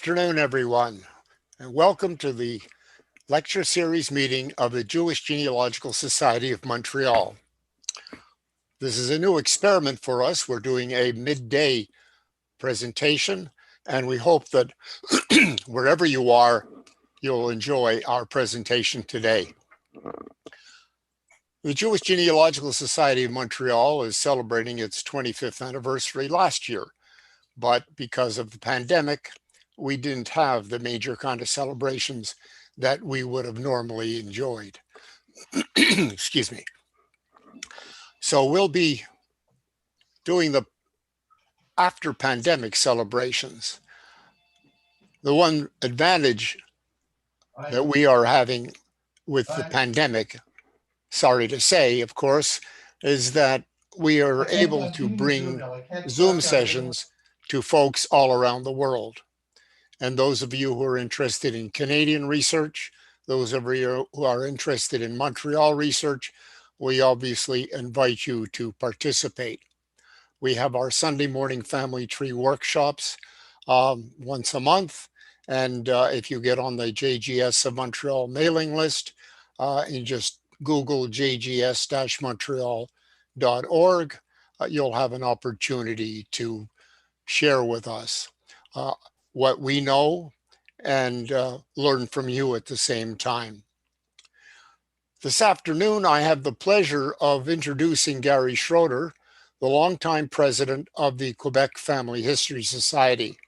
afternoon, everyone, and welcome to the lecture series meeting of the Jewish Genealogical Society of Montreal. This is a new experiment for us. We're doing a midday presentation, and we hope that wherever you are, you'll enjoy our presentation today. The Jewish Genealogical Society of Montreal is celebrating its 25th anniversary last year, but because of the pandemic, we didn't have the major kind of celebrations that we would have normally enjoyed. Excuse me. So we'll be doing the after pandemic celebrations. The one advantage that we are having with the pandemic, sorry to say, of course, is that we are able to bring Zoom sessions to folks all around the world. And those of you who are interested in Canadian research, those of you who are interested in Montreal research, we obviously invite you to participate. We have our Sunday morning family tree workshops once a month. And if you get on the JGS of Montreal mailing list, and just Google jgs-montreal.org, you'll have an opportunity to share with us what we know and learn from you at the same time. This afternoon, I have the pleasure of introducing Gary Schroeder, the longtime president of the Quebec Family History Society.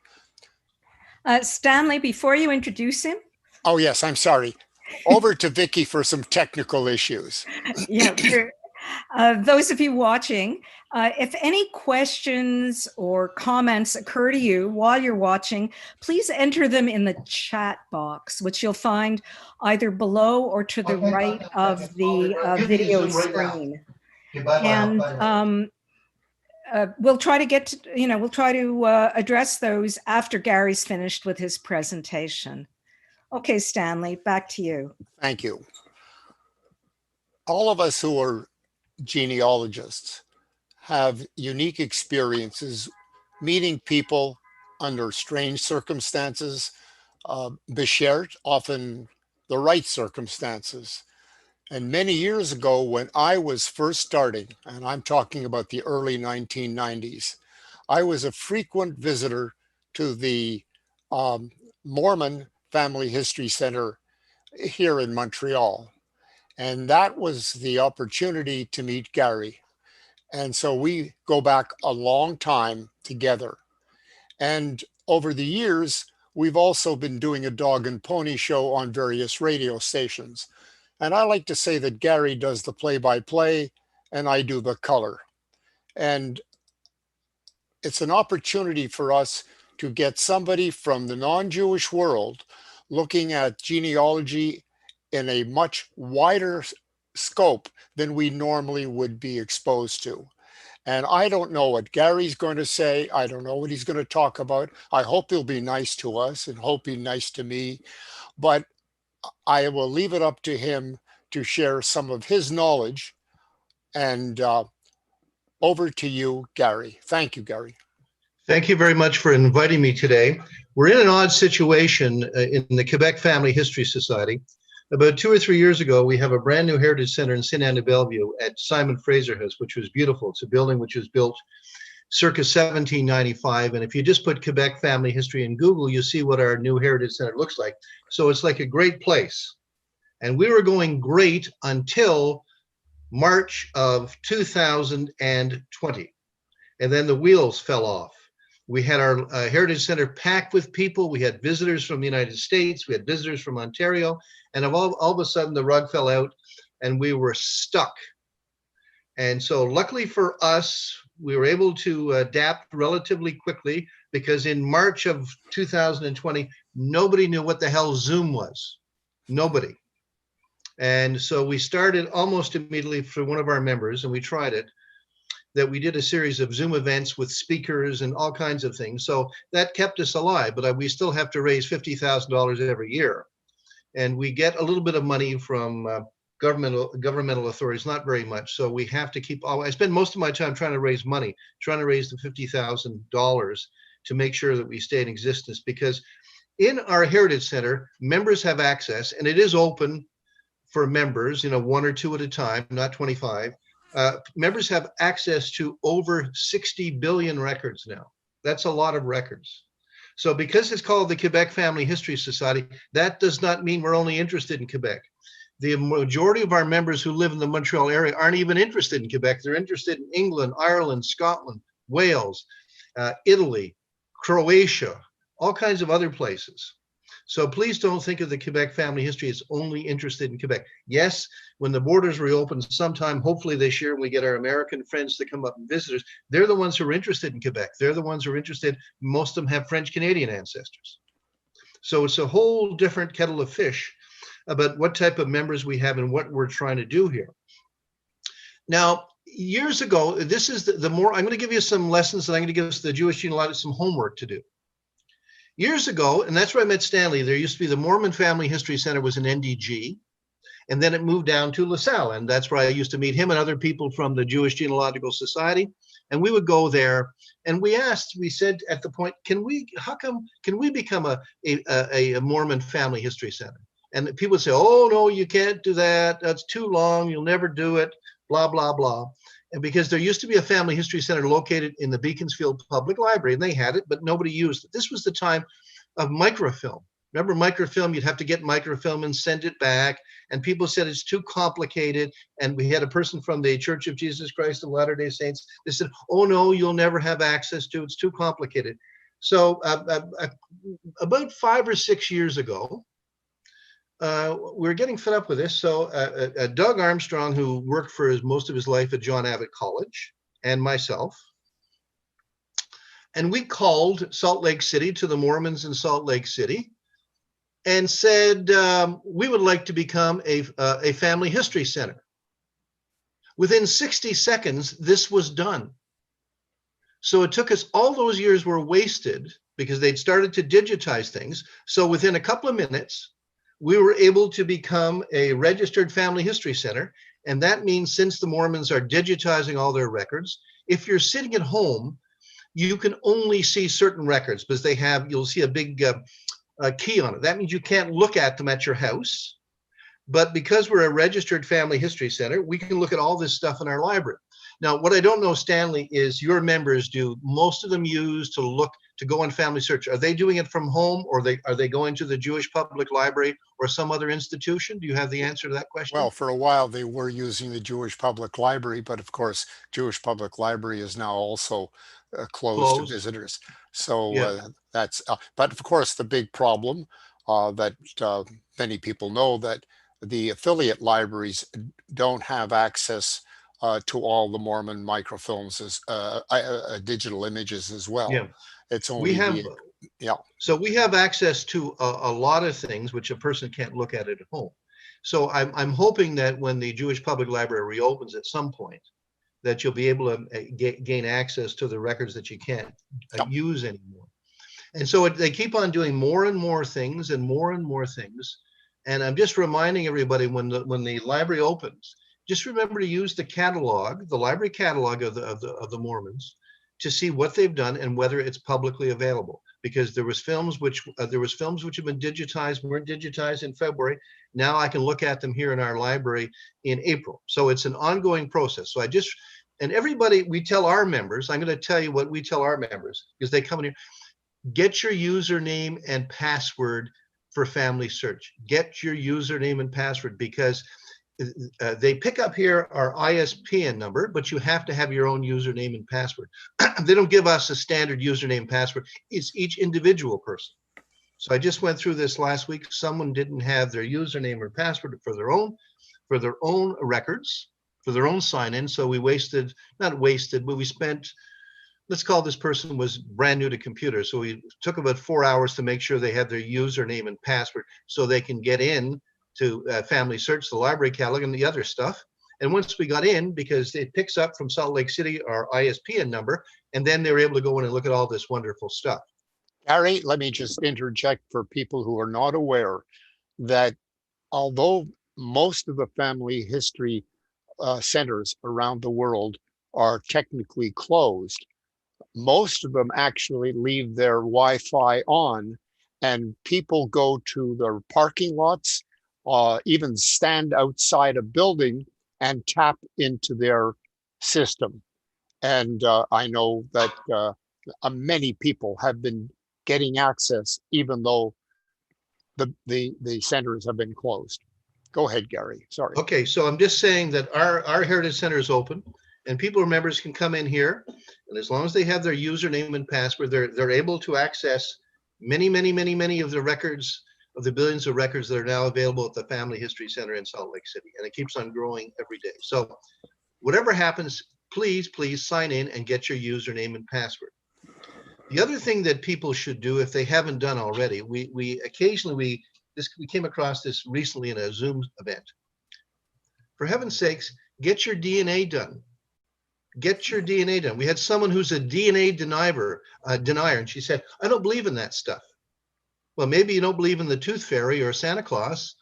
Stanley, before you introduce him. Oh, yes, I'm sorry. Over to Vicky for some technical issues. Yeah, for those of you watching, if any questions or comments occur to you while you're watching, please enter them in the chat box, which you'll find either below or to the right of the video screen. And we'll try to get to, we'll try to address those after Gary's finished with his presentation. Okay, Stanley, back to you. Thank you. All of us who are genealogists have unique experiences meeting people under strange circumstances, beschert, often the right circumstances. And many years ago, when I was first starting, and I'm talking about the early 1990s, I was a frequent visitor to the Mormon Family History Center here in Montreal. And that was the opportunity to meet Gary. And so we go back a long time together. And over the years, we've also been doing a dog and pony show on various radio stations. And I like to say that Gary does the play-by-play and I do the color. And it's an opportunity for us to get somebody from the non-Jewish world looking at genealogy in a much wider scope than we normally would be exposed to. And I don't know what Gary's going to say. I don't know what he's going to talk about. I hope he'll be nice to us and hope he's nice to me. But I will leave it up to him to share some of his knowledge. And over to you, Gary. Thank you, Gary. Thank you very much for inviting me today. We're in an odd situation in the Quebec Family History Society. About 2 or 3 years ago, we have a brand new heritage center in St. Anne de Bellevue at Simon Fraser House, which was beautiful. It's a building which was built circa 1795. And if you just put Quebec Family History in Google, you see what our new heritage center looks like. So it's like a great place. And we were going great until March of 2020. And then the wheels fell off. We had our Heritage Center packed with people. We had visitors from the United States. We had visitors from Ontario. And all of a sudden, the rug fell out and we were stuck. And so luckily for us, we were able to adapt relatively quickly because in March of 2020, nobody knew what the hell Zoom was. Nobody. And so we started almost immediately for one of our members, and we tried it, that we did a series of Zoom events with speakers and all kinds of things. So that kept us alive, but we still have to raise $50,000 every year. And we get a little bit of money from governmental authorities, not very much. So we have to keep, I spend most of my time trying to raise money, trying to raise the $50,000 to make sure that we stay in existence. Because in our Heritage Center, members have access, and it is open for members, one or two at a time, not 25. Members have access to over 60 billion records now. That's a lot of records. So because it's called the Quebec Family History Society, that does not mean we're only interested in Quebec. The majority of our members who live in the Montreal area aren't even interested in Quebec. They're interested in England, Ireland, Scotland, Wales, Italy, Croatia, all kinds of other places. So please don't think of the Quebec Family History as only interested in Quebec. Yes, when the borders reopen sometime, hopefully this year, when we get our American friends to come up and visit us, they're the ones who are interested in Quebec. They're the ones who are interested. Most of them have French-Canadian ancestors. So it's a whole different kettle of fish about what type of members we have and what we're trying to do here. Now, years ago, this is the more, I'm going to give you some lessons, and I'm going to give us the Jewish genealogy some homework to do. Years ago, and that's where I met Stanley, there used to be the Mormon Family History Center was in NDG, and then it moved down to LaSalle, and that's where I used to meet him and other people from the Jewish Genealogical Society, and we would go there, and we said at the point, can we become a Mormon Family History Center? And people would say, oh, no, you can't do that. That's too long. You'll never do it, blah, blah, blah. And because there used to be a family history center located in the Beaconsfield Public Library, and they had it, but nobody used it. This was the time of microfilm. Remember microfilm? You'd have to get microfilm and send it back. And people said it's too complicated. And we had a person from the Church of Jesus Christ of Latter-day Saints. They said, oh, no, you'll never have access to it. It's too complicated. So about 5 or 6 years ago, we were getting fed up with this. So Doug Armstrong, who worked for most of his life at John Abbott College, and myself, and we called Salt Lake City to the Mormons in Salt Lake City and said, we would like to become a family history center. Within 60 seconds, this was done. So it took us, all those years were wasted because they'd started to digitize things. So within a couple of minutes, we were able to become a registered family history center. And that means since the Mormons are digitizing all their records, if you're sitting at home, you can only see certain records because you'll see a big key on it. That means you can't look at them at your house. But because we're a registered family history center, we can look at all this stuff in our library. Now, what I don't know, Stanley, is your members, do most of them use to go on family search? Are they doing it from home, or are they going to the Jewish Public Library or some other institution? Do you have the answer to that question? Well, for a while they were using the Jewish Public Library, but of course, Jewish Public Library is now also closed to visitors. So Yeah. but of course, the big problem that many people know, that the affiliate libraries don't have access to all the Mormon microfilms as digital images as well. Yeah. It's only So we have access to a lot of things which a person can't look at at home. So I'm hoping that when the Jewish Public Library reopens at some point, that you'll be able to gain access to the records that you can't use anymore. And so they keep on doing more and more things and more and more things. And I'm just reminding everybody, when the library opens, just remember to use the catalog, the library catalog of the Mormons, to see what they've done and whether it's publicly available. Because there was films which have been digitized, weren't digitized in February. Now I can look at them here in our library in April. So it's an ongoing process. So and everybody, we tell our members, I'm going to tell you what we tell our members, because they come in here, get your username and password for family search. Get your username and password, because they pick up here our ISPN number, but you have to have your own username and password. They don't give us a standard username and password. It's each individual person. So I just went through this last week. Someone didn't have their username or password for their own records, for their own sign-in. So we spent, let's call this person was brand new to computers. So we took about 4 hours to make sure they had their username and password so they can get in to family search, the library catalog, and the other stuff. And once we got in, because it picks up from Salt Lake City our ISPN number, and then they were able to go in and look at all this wonderful stuff. Gary, let me just interject for people who are not aware that although most of the family history centers around the world are technically closed, most of them actually leave their Wi-Fi on and people go to their parking lots, even stand outside a building and tap into their system. And I know that many people have been getting access, even though the centers have been closed. Go ahead, Gary. Sorry. Okay, so I'm just saying that our Heritage Center is open, and people, members, can come in here, and as long as they have their username and password, they're able to access many of the records, of the billions of records that are now available at the Family History Center in Salt Lake City, and it keeps on growing every day. So whatever happens, please sign in and get your username and password. The other thing that people should do, if they haven't done already, we occasionally came across this recently in a Zoom event. For heaven's sakes, get your DNA done. Get your DNA done. We had someone who's a DNA denier, and she said, "I don't believe in that stuff." Well, maybe you don't believe in the Tooth Fairy or Santa Claus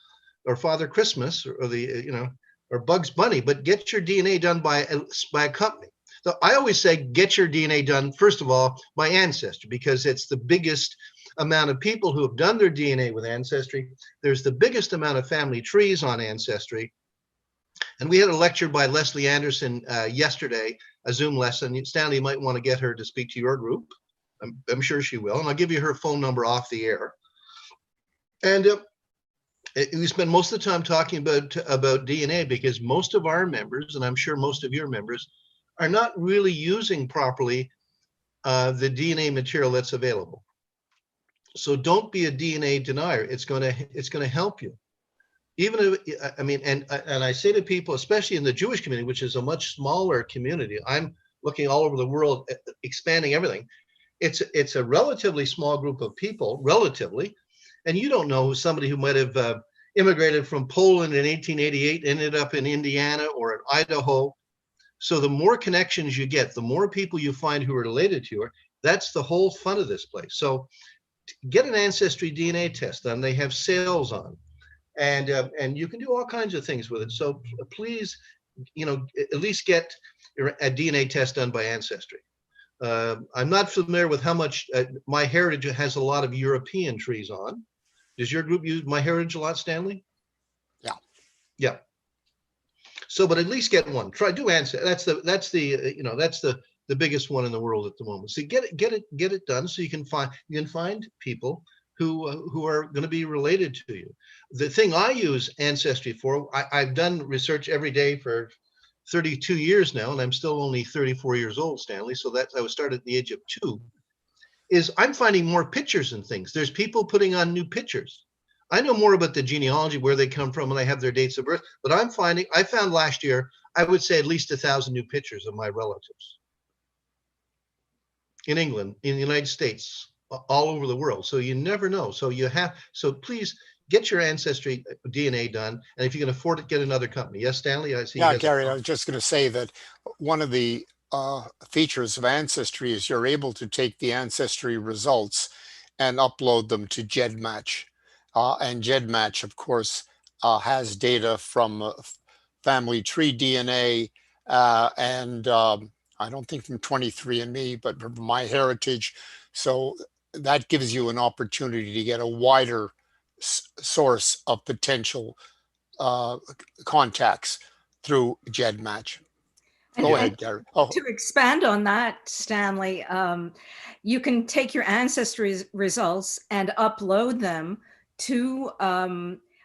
or Father Christmas or the or Bugs Bunny, but get your DNA done by a company. So I always say, get your DNA done, first of all, by Ancestry, because it's the biggest amount of people who have done their DNA with Ancestry. There's the biggest amount of family trees on Ancestry. And we had a lecture by Leslie Anderson yesterday, a Zoom lesson. Stanley, you might want to get her to speak to your group. I'm sure she will. And I'll give you her phone number off the air. And we spend most of the time talking about DNA, because most of our members, and I'm sure most of your members, are not really using properly the DNA material that's available. So don't be a DNA denier. It's going to help you. Even if, I mean, and I say to people, especially in the Jewish community, which is a much smaller community, I'm looking all over the world, expanding everything. It's a relatively small group of people, relatively, and you don't know somebody who might have immigrated from Poland in 1888, ended up in Indiana or in Idaho. So the more connections you get, the more people you find who are related to you. That's the whole fun of this place. So get an Ancestry DNA test done. They have sales on, and you can do all kinds of things with it. So please, at least get a DNA test done by Ancestry. I'm not familiar with how much MyHeritage has a lot of European trees on. Does your group use MyHeritage a lot, Stanley? Yeah. Yeah. So, but at least get one. Try do Ancestry. That's the biggest one in the world at the moment. So get it done, so you can find people who are going to be related to you. The thing I use Ancestry for, I've done research every day for 32 years now, and I'm still only 34 years old, Stanley. So I was started at the age of 2. Is I'm finding more pictures and things. There's people putting on new pictures. I know more about the genealogy, where they come from, and I have their dates of birth. But I found last year, I would say at least 1,000 new pictures of my relatives in England, in the United States, all over the world. So you never know. So please get your Ancestry DNA done. And if you can afford it, get another company. Yes, Stanley, I see. Yeah, Gary, I was just going to say that one of the features of Ancestry is you're able to take the Ancestry results and upload them to GEDmatch. And GEDmatch, of course, has data from family tree DNA and I don't think from 23andMe, but from MyHeritage. So that gives you an opportunity to get a wider source of potential contacts through GEDmatch. Go ahead, Gary. To expand on that, Stanley, you can take your Ancestry results and upload them to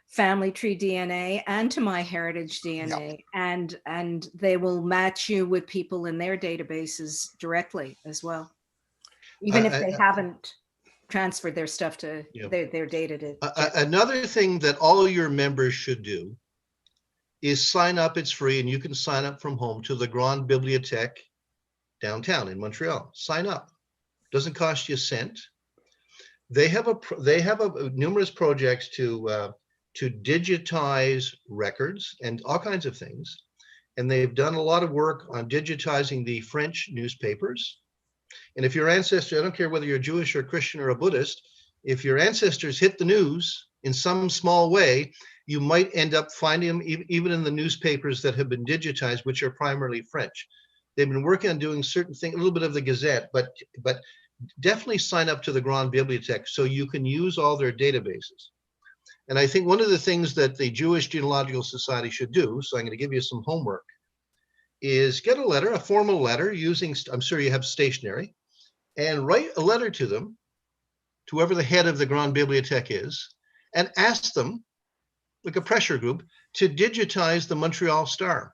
Family Tree DNA and to MyHeritage DNA, yep. and they will match you with people in their databases directly as well, even if they haven't transferred their stuff to their data to. Another thing that all your members should do is sign up. It's free, and you can sign up from home to the Grande Bibliothèque downtown in Montreal. Sign up. Doesn't cost you a cent. They have numerous projects to digitize records and all kinds of things, and they've done a lot of work on digitizing the French newspapers. And if your ancestors, I don't care whether you're Jewish or Christian or a Buddhist, if your ancestors hit the news in some small way, you might end up finding them even in the newspapers that have been digitized, which are primarily French. They've been working on doing certain things, a little bit of the Gazette, but definitely sign up to the Grand Bibliothèque so you can use all their databases. And I think one of the things that the Jewish Genealogical Society should do, so I'm going to give you some homework, is get a letter, a formal letter using, I'm sure you have stationery, and write a letter to them, to whoever the head of the Grand Bibliothèque is, and ask them, like a pressure group, to digitize the Montreal Star.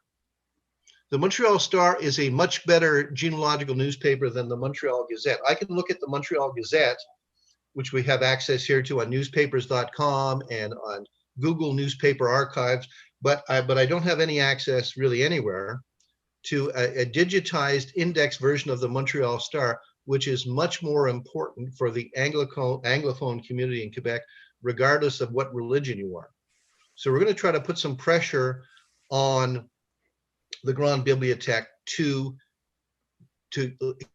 The Montreal Star is a much better genealogical newspaper than the Montreal Gazette. I can look at the Montreal Gazette, which we have access here to on newspapers.com and on Google Newspaper Archives, but I don't have any access really anywhere to a digitized index version of the Montreal Star, which is much more important for the Anglophone community in Quebec, regardless of what religion you are. So we're going to try to put some pressure on the Grand Bibliothèque to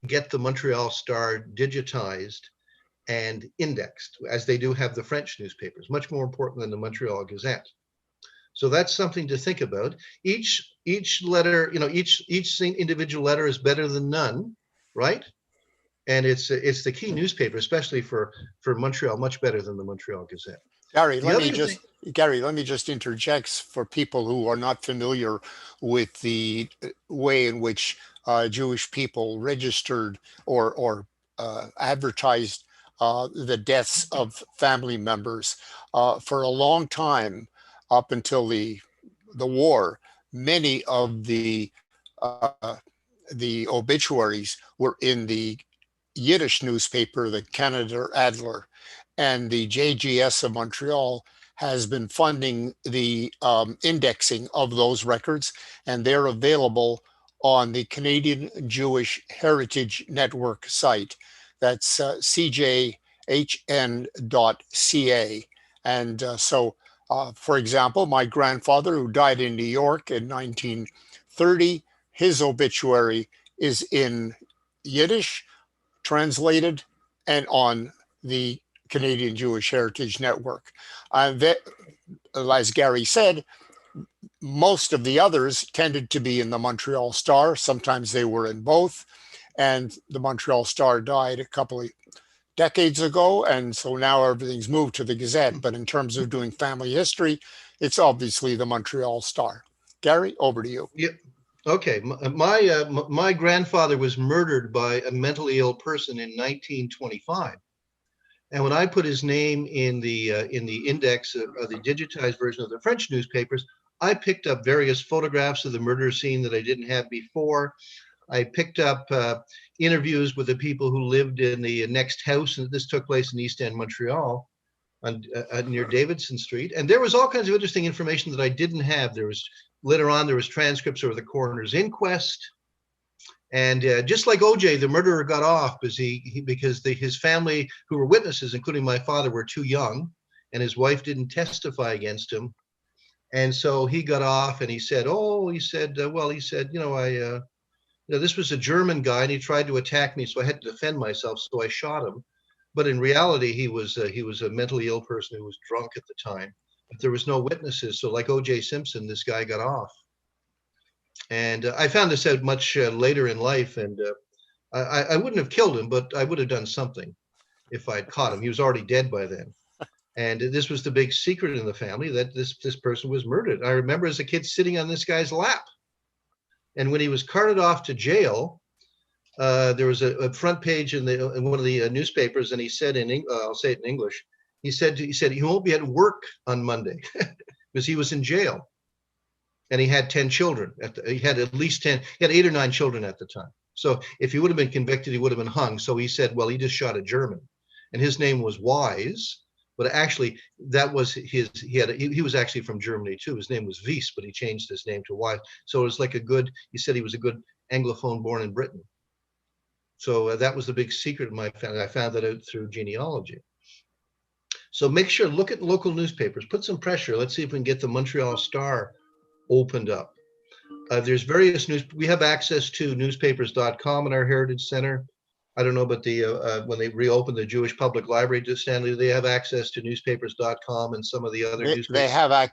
get the Montreal Star digitized and indexed, as they do have the French newspapers, much more important than the Montreal Gazette. So that's something to think about. Each letter, each individual letter is better than none, right? And it's the key newspaper, especially for Montreal, much better than the Montreal Gazette. Gary, let me just interject for people who are not familiar with the way in which Jewish people registered or advertised the deaths of family members. For a long time, up until the war, many of the obituaries were in the Yiddish newspaper, the Canada Adler, and the JGS of Montreal has been funding the indexing of those records, and they're available on the Canadian Jewish Heritage Network site. That's cjhn.ca. And so, for example, my grandfather, who died in New York in 1930, his obituary is in Yiddish, translated, and on the Canadian Jewish Heritage Network. That, as Gary said, most of the others tended to be in the Montreal Star. Sometimes they were in both. And the Montreal Star died a couple of decades ago. And so now everything's moved to the Gazette. But in terms of doing family history, it's obviously the Montreal Star. Gary, over to you. Yeah. Okay. My grandfather was murdered by a mentally ill person in 1925. And when I put his name in the index of the digitized version of the French newspapers, I picked up various photographs of the murder scene that I didn't have before. I picked up interviews with the people who lived in the next house, and this took place in East End, Montreal, near Davidson Street. And there was all kinds of interesting information that I didn't have. Later on, there was transcripts of the coroner's inquest. And just like OJ, the murderer got off because his family, who were witnesses, including my father, were too young, and his wife didn't testify against him. And so he got off, and he said, this was a German guy, and he tried to attack me, so I had to defend myself, so I shot him. But in reality, he was a mentally ill person who was drunk at the time. But there was no witnesses, so like O.J. Simpson, this guy got off. And I found this out much later in life, and I wouldn't have killed him, but I would have done something if I'd caught him. He was already dead by then. And this was the big secret in the family, that this person was murdered. I remember as a kid sitting on this guy's lap. And when he was carted off to jail, there was a front page in one of the newspapers, and he said I'll say it in English. He said he won't be at work on Monday because he was in jail, and he had 10 children. He had at least 10. He had 8 or 9 children at the time. So if he would have been convicted, he would have been hung. So he said, well, he just shot a German, and his name was Wise. But actually, that was he was actually from Germany too. His name was Wies, but he changed his name to Wise. So it was like he said he was a good Anglophone born in Britain. So that was the big secret of my family. I found that out through genealogy. So make sure, look at local newspapers, put some pressure. Let's see if we can get the Montreal Star opened up. There's various we have access to newspapers.com in our Heritage Center. I don't know about when they reopen the Jewish Public Library, Stanley, they have access to newspapers.com and some of the other newspapers. They have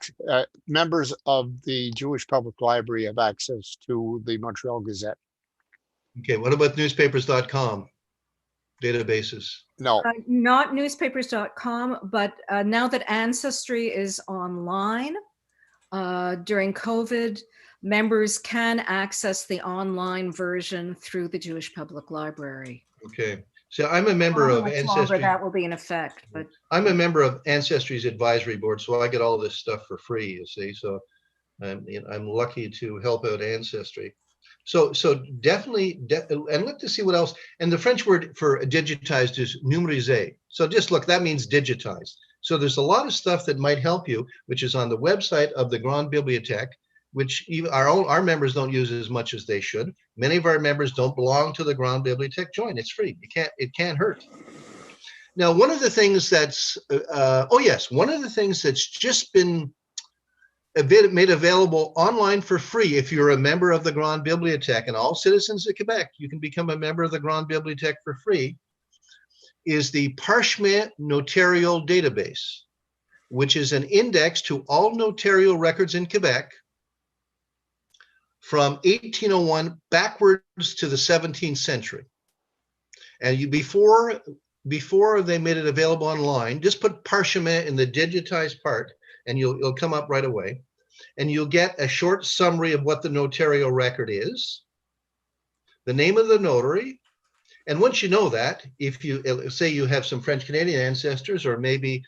members of the Jewish Public Library have access to the Montreal Gazette. Okay, what about newspapers.com? databases? No. Not newspapers.com, but now that Ancestry is online, during COVID, members can access the online version through the Jewish Public Library. Okay. So I'm a member I don't of know how much longer Ancestry. that will be in effect, but I'm a member of Ancestry's advisory board, so I get all this stuff for free, you see. So I'm lucky to help out Ancestry. So definitely, and look to see what else. And the French word for digitized is numériser. So just look, that means digitized. So there's a lot of stuff that might help you, which is on the website of the Grande Bibliothèque, which even our members don't use as much as they should. Many of our members don't belong to the Grande Bibliothèque. Join, it's free. It can't hurt. Now, one of the things that's one of the things that's just been made available online for free, if you're a member of the Grande Bibliothèque, and all citizens of Quebec, you can become a member of the Grande Bibliothèque for free, is the Parshmi Notarial database, which is an index to all notarial records in Quebec from 1801 backwards to the 17th century. And before they made it available online, just put Parshmi in the digitized part, and you'll come up right away, and you'll get a short summary of what the notarial record is, the name of the notary, and once you know that, if you say you have some French Canadian ancestors, or maybe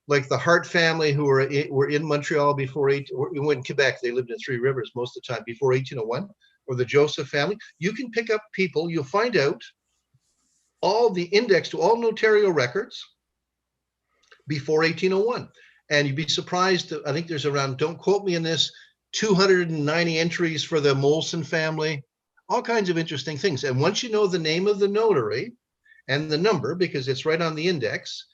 like the Hart family who were in Montreal before in Quebec, they lived in Three Rivers most of the time before 1801, or the Joseph family, you can pick up people, you'll find out all the index to all notarial records before 1801. And you'd be surprised, I think there's around, don't quote me on this, 290 entries for the Molson family, all kinds of interesting things. And once you know the name of the notary and the number, because it's right on the index,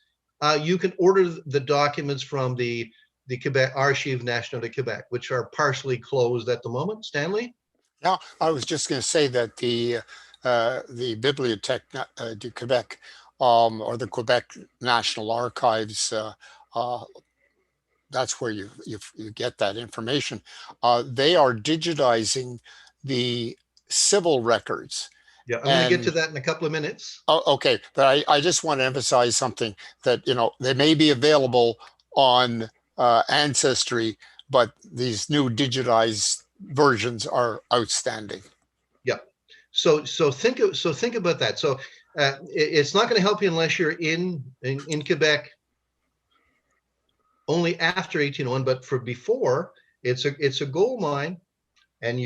you can order the documents from the Quebec Archive National de Quebec, which are partially closed at the moment. Stanley? Yeah, I was just going to say that the Bibliothèque du Québec, or the Quebec National Archives, that's where you get that information. They are digitizing the civil records. Yeah, I'm going to get to that in a couple of minutes. Okay, but I just want to emphasize something that, they may be available on Ancestry, but these new digitized versions are outstanding. Yeah. So think about that. So it's not going to help you unless you're in Quebec only after 1801, but for before, it's a gold mine. And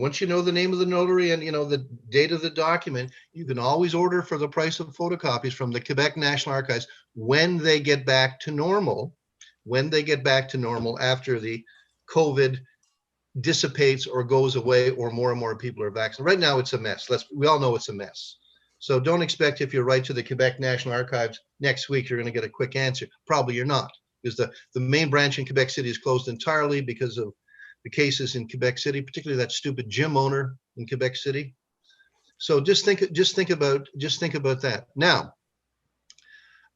once you know the name of the notary and the date of the document, you can always order for the price of photocopies from the Quebec National Archives when they get back to normal. When they get back to normal after the COVID dissipates or goes away, or more and more people are vaccinated. Right now, it's a mess. We all know it's a mess. So don't expect if you write to the Quebec National Archives next week, you're going to get a quick answer. Probably you're not, because the main branch in Quebec City is closed entirely because of the cases in Quebec City, particularly that stupid gym owner in Quebec City. So just think about that. Now,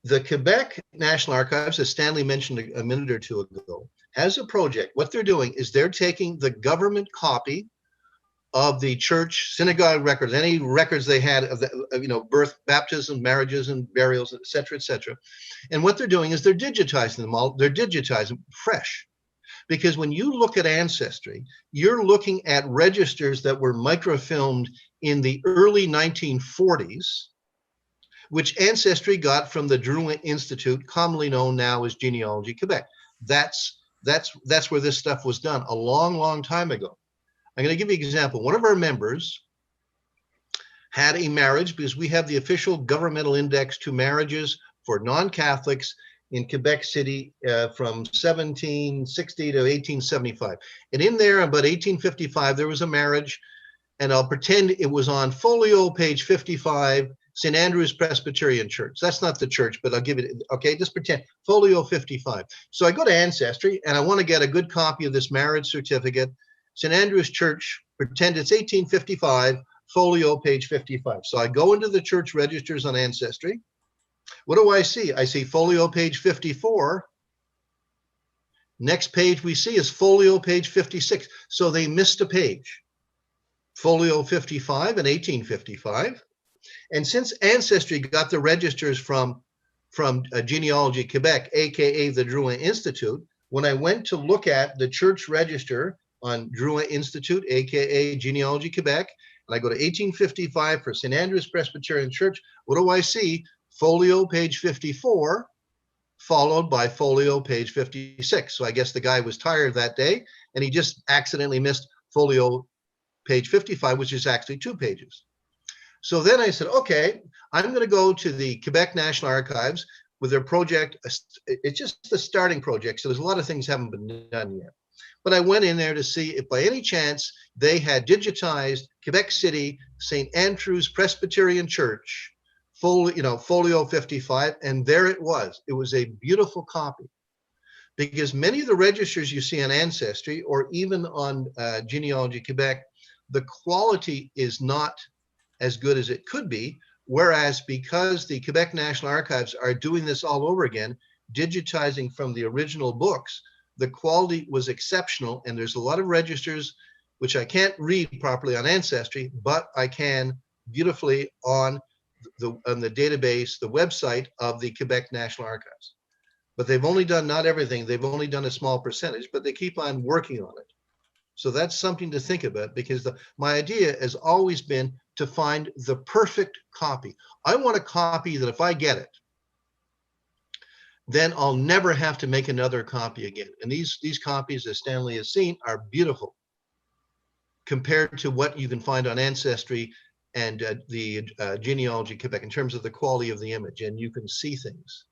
the Quebec National Archives, as Stanley mentioned a minute or two ago, has a project. What they're doing is they're taking the government copy of the church synagogue records, any records they had of the, birth, baptism, marriages, and burials, et cetera, and what they're doing is they're digitizing them all. They're digitizing fresh. Because when you look at Ancestry, you're looking at registers that were microfilmed in the early 1940s, which Ancestry got from the Drouin Institute, commonly known now as Genealogy Quebec. That's where this stuff was done a long, long time ago. I'm going to give you an example. One of our members had a marriage, because we have the official governmental index to marriages for non-Catholics in Quebec City from 1760 to 1875. And in there, about 1855, there was a marriage, and I'll pretend it was on folio page 55, St. Andrew's Presbyterian Church. That's not the church, but I'll give it, okay, just pretend, folio 55. So I go to Ancestry, and I want to get a good copy of this marriage certificate. St. Andrew's Church, pretend it's 1855, folio page 55. So I go into the church registers on Ancestry. What do I see? I see folio page 54. Next page we see is folio page 56. So they missed a page. Folio 55 in 1855. And since Ancestry got the registers from Genealogy Quebec, aka the Drouin Institute, when I went to look at the church register on Drouin Institute, aka Genealogy Quebec, and I go to 1855 for St. Andrew's Presbyterian Church, what do I see? Folio page 54, followed by folio page 56. So I guess the guy was tired that day and he just accidentally missed folio page 55, which is actually 2 pages. So then I said, okay, I'm going to go to the Quebec National Archives with their project. It's just the starting project, so there's a lot of things haven't been done yet. But I went in there to see if by any chance they had digitized Quebec City St. Andrew's Presbyterian Church, folio 55, and there it was. It was a beautiful copy. Because many of the registers you see on Ancestry or even on Genealogy Quebec, the quality is not as good as it could be, whereas because the Quebec National Archives are doing this all over again, digitizing from the original books, the quality was exceptional, and there's a lot of registers which I can't read properly on Ancestry, but I can beautifully on the database, the website of the Quebec National Archives. But they've only done, not everything, they've only done a small percentage, but they keep on working on it. So that's something to think about, because my idea has always been to find the perfect copy. I want a copy that if I get it, then I'll never have to make another copy again. And these copies, as Stanley has seen, are beautiful compared to what you can find on Ancestry and the Genealogy Quebec in terms of the quality of the image, and you can see things.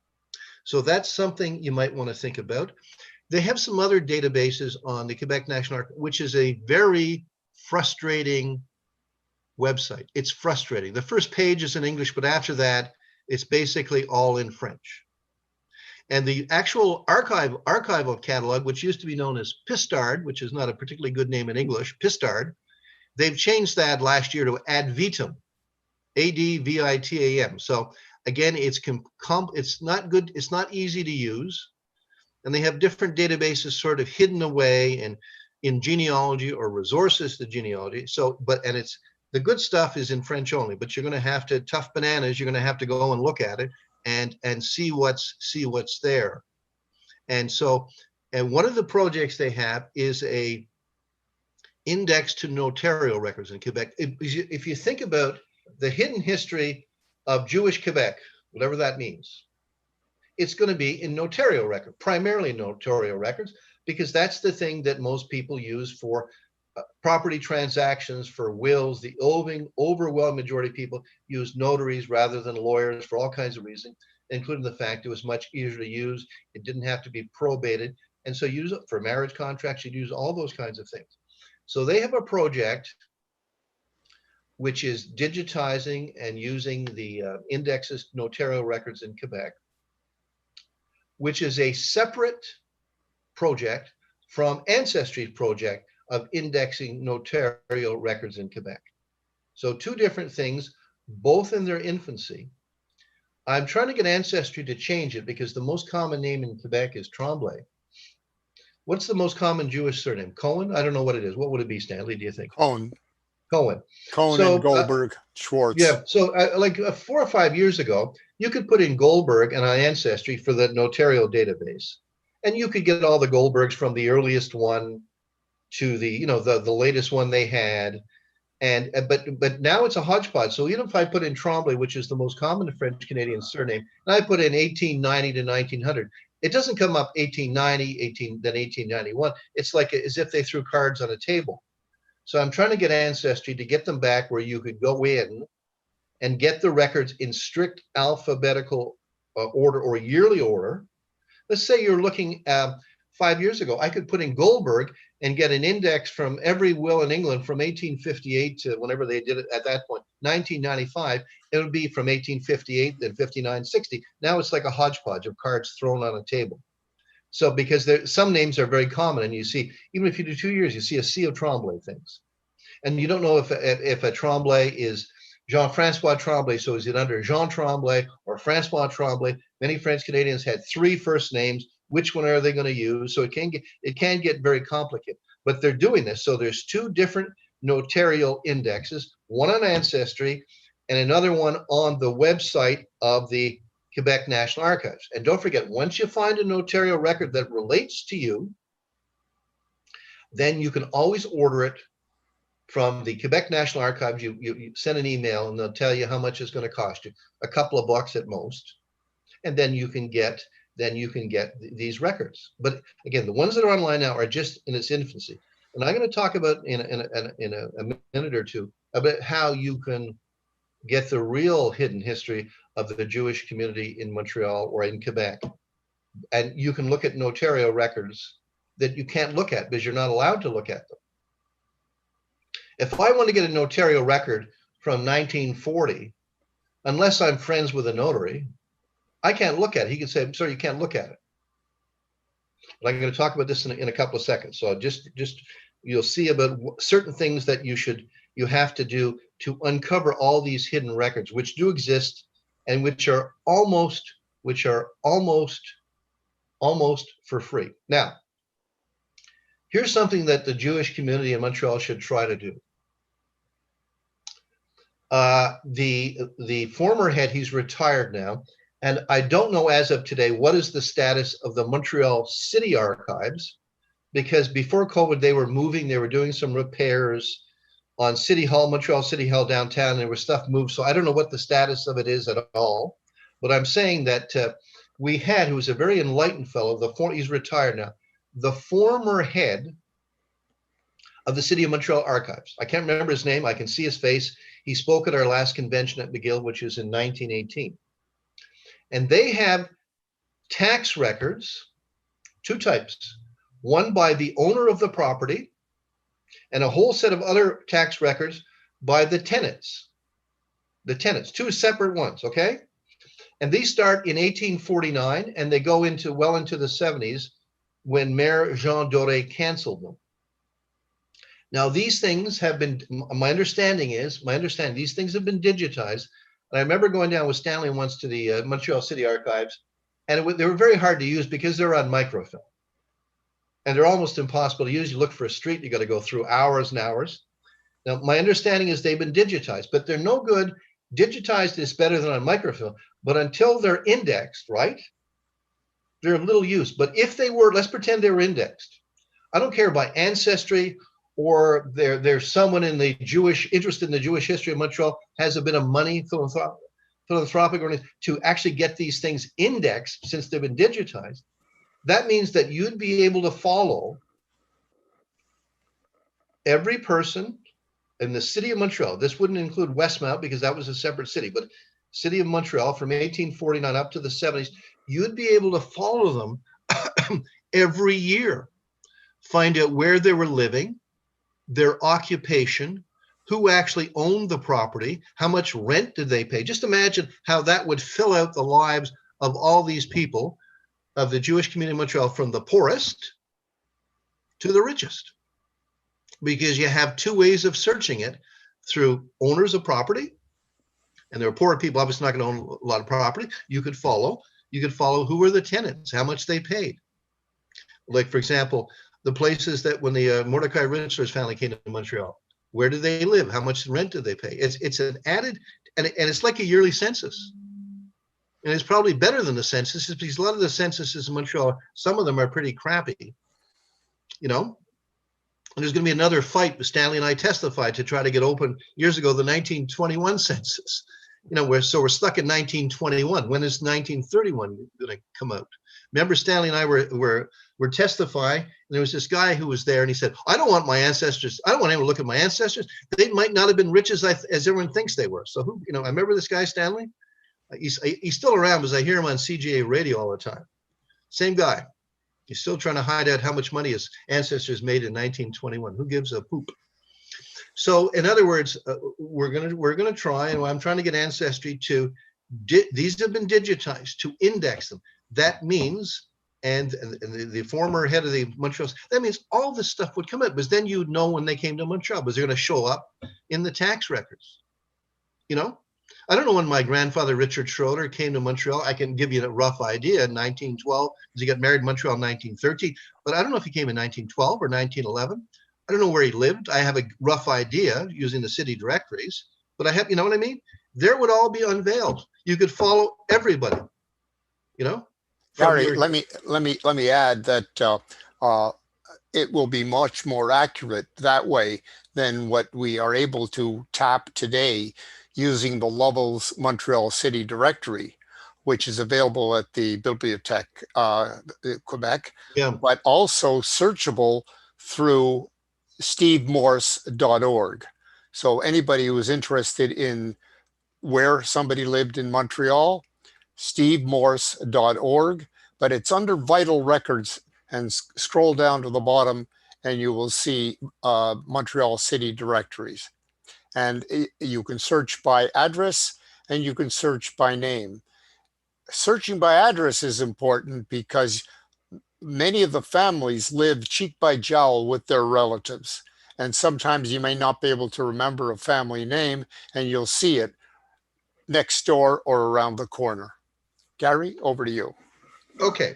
So that's something you might want to think about. They have some other databases on the Quebec National Archives, which is a very frustrating website. It's frustrating. The first page is in English, but after that, it's basically all in French. And the actual archival catalog, which used to be known as Pistard, which is not a particularly good name in English, Pistard, they've changed that last year to Ad Vitam, ADVITAM. So again, it's not good. It's not easy to use. And they have different databases sort of hidden away and in genealogy or resources to genealogy. So, and it's the good stuff is in French only, but you're going to have to, tough bananas, you're going to have to go and look at it and see what's there. And so, and one of the projects they have is a index to notarial records in Quebec. If you think about the hidden history of Jewish Quebec, whatever that means, it's going to be in notarial record, primarily notarial records, because that's the thing that most people use for property transactions, for wills. The overwhelming majority of people use notaries rather than lawyers for all kinds of reasons, including the fact it was much easier to use. It didn't have to be probated. And so use it for marriage contracts, you'd use all those kinds of things. So they have a project which is digitizing and using the indexes notarial records in Quebec, which is a separate project from Ancestry's project of indexing notarial records in Quebec. So 2 different things, both in their infancy. I'm trying to get Ancestry to change it because the most common name in Quebec is Tremblay. What's the most common Jewish surname? Cohen? I don't know what it is. What would it be, Stanley, do you think? Cohen. Cohen. Cohen So, and Goldberg, Schwartz. Yeah, so like 4 or 5 years ago, you could put in Goldberg and on Ancestry for the notarial database. And you could get all the Goldbergs from the earliest one to the, the latest one they had. And but now it's a hodgepodge. So even if I put in Tremblay, which is the most common French Canadian surname, and I put in 1890 to 1900, it doesn't come up 1890, then 1891. It's like as if they threw cards on a table. So I'm trying to get Ancestry to get them back where you could go in and get the records in strict alphabetical order or yearly order. Let's say you're looking 5 years ago, I could put in Goldberg and get an index from every will in England from 1858 to whenever they did it at that point, 1995. It would be from 1858, then 59, 60. Now it's like a hodgepodge of cards thrown on a table. So because some names are very common, and you see, even if you do 2 years, you see a sea of Tremblay things. And you don't know if a Tremblay is Jean-Francois Tremblay, so is it under Jean Tremblay or Francois Tremblay? Many French Canadians had 3 first names. Which one are they going to use? So it can get very complicated, but they're doing this. So there's 2 different notarial indexes, one on Ancestry and another one on the website of the Quebec National Archives. And don't forget, once you find a notarial record that relates to you, then you can always order it from the Quebec National Archives. You send an email and they'll tell you how much it's going to cost you, a couple of bucks at most, and then you can get these records. But again, the ones that are online now are just in its infancy. And I'm going to talk about in a minute or two about how you can get the real hidden history of the Jewish community in Montreal or in Quebec. And you can look at notarial records that you can't look at because you're not allowed to look at them. If I want to get a notarial record from 1940, unless I'm friends with a notary, I can't look at it. He can say, I'm sorry, you can't look at it. But I'm going to talk about this in a couple of seconds. So just you'll see about certain things that you have to do to uncover all these hidden records, which do exist and which are almost for free. Now, here's something that the Jewish community in Montreal should try to do. The former head, he's retired now, and I don't know as of today what is the status of the Montreal City Archives, because before COVID they were moving, they were doing some repairs on City Hall, Montreal City Hall downtown, and there was stuff moved. So I don't know what the status of it is at all, but I'm saying that we had, who was a very enlightened fellow, he's retired now, the former head of the City of Montreal Archives. I can't remember his name. I can see his face. He spoke at our last convention at McGill, which was in 1918. And they have tax records, two types, one by the owner of the property and a whole set of other tax records by the tenants, two separate ones, okay? And these start in 1849 and they go into well into the 70s when Mayor Jean Doré canceled them. Now, these things have been, my understanding, these things have been digitized. And I remember going down with Stanley once to the Montreal City Archives, and they were very hard to use because they're on microfilm. And they're almost impossible to use. You look for a street, you got to go through hours and hours. Now, my understanding is they've been digitized, but they're no good. Digitized is better than on microfilm, but until they're indexed, right? They're of little use. But if they were, let's pretend they were indexed. I don't care by ancestry or there's someone in the interested in the Jewish history of Montreal, has a bit of money, philanthropic organization, to actually get these things indexed since they've been digitized. That means that you'd be able to follow every person in the city of Montreal. This wouldn't include Westmount because that was a separate city, but city of Montreal from 1849 up to the 70s, you'd be able to follow them every year, find out where they were living, their occupation, who actually owned the property, how much rent did they pay. Just imagine how that would fill out the lives of all these people of the Jewish community in Montreal, from the poorest to the richest, because you have two ways of searching it: through owners of property, and there are poor people obviously not going to own a lot of property. You could follow who were the tenants, how much they paid. Like, for example, the places that when the Mordecai Ritzler's family came to Montreal, where did they live? How much rent did they pay? It's an added, and it's like a yearly census. And it's probably better than the censuses, because a lot of the censuses in Montreal, some of them are pretty crappy, you know? And there's going to be another fight. Stanley and I testified to try to get open years ago, the 1921 census. You know, we're stuck in 1921. When is 1931 going to come out? Remember, Stanley and I were testifying, and there was this guy who was there, and he said, I don't want my ancestors, I don't want anyone to look at my ancestors. They might not have been rich as everyone thinks they were. So who, you know, I remember this guy, Stanley. He's still around because I hear him on CGA radio all the time. Same guy. He's still trying to hide out how much money his ancestors made in 1921. Who gives a poop? So, in other words, we're gonna try, and I'm trying to get Ancestry to. These have been digitized, to index them. That means, and the former head of the Montreal, that means all this stuff would come up, because then you'd know when they came to Montreal, because they're going to show up in the tax records. You know, I don't know when my grandfather Richard Schroder came to Montreal. I can give you a rough idea. In 1912, because he got married in Montreal in 1913, but I don't know if he came in 1912 or 1911. I don't know where he lived. I have a rough idea using the city directories, but I have, you know what I mean? there would all be unveiled. You could follow everybody, you know. Gary, let me add that it will be much more accurate that way than what we are able to tap today using the Lovell's Montreal City Directory, which is available at the Bibliothèque Quebec, Yeah. but also searchable through stevemorse.org. So anybody who is interested in where somebody lived in Montreal, stevemorse.org, but it's under vital records, and scroll down to the bottom and you will see Montreal City directories. And you can search by address and you can search by name. Searching by address is important because many of the families live cheek by jowl with their relatives. And sometimes you may not be able to remember a family name and you'll see it next door or around the corner. Gary, over to you. Okay,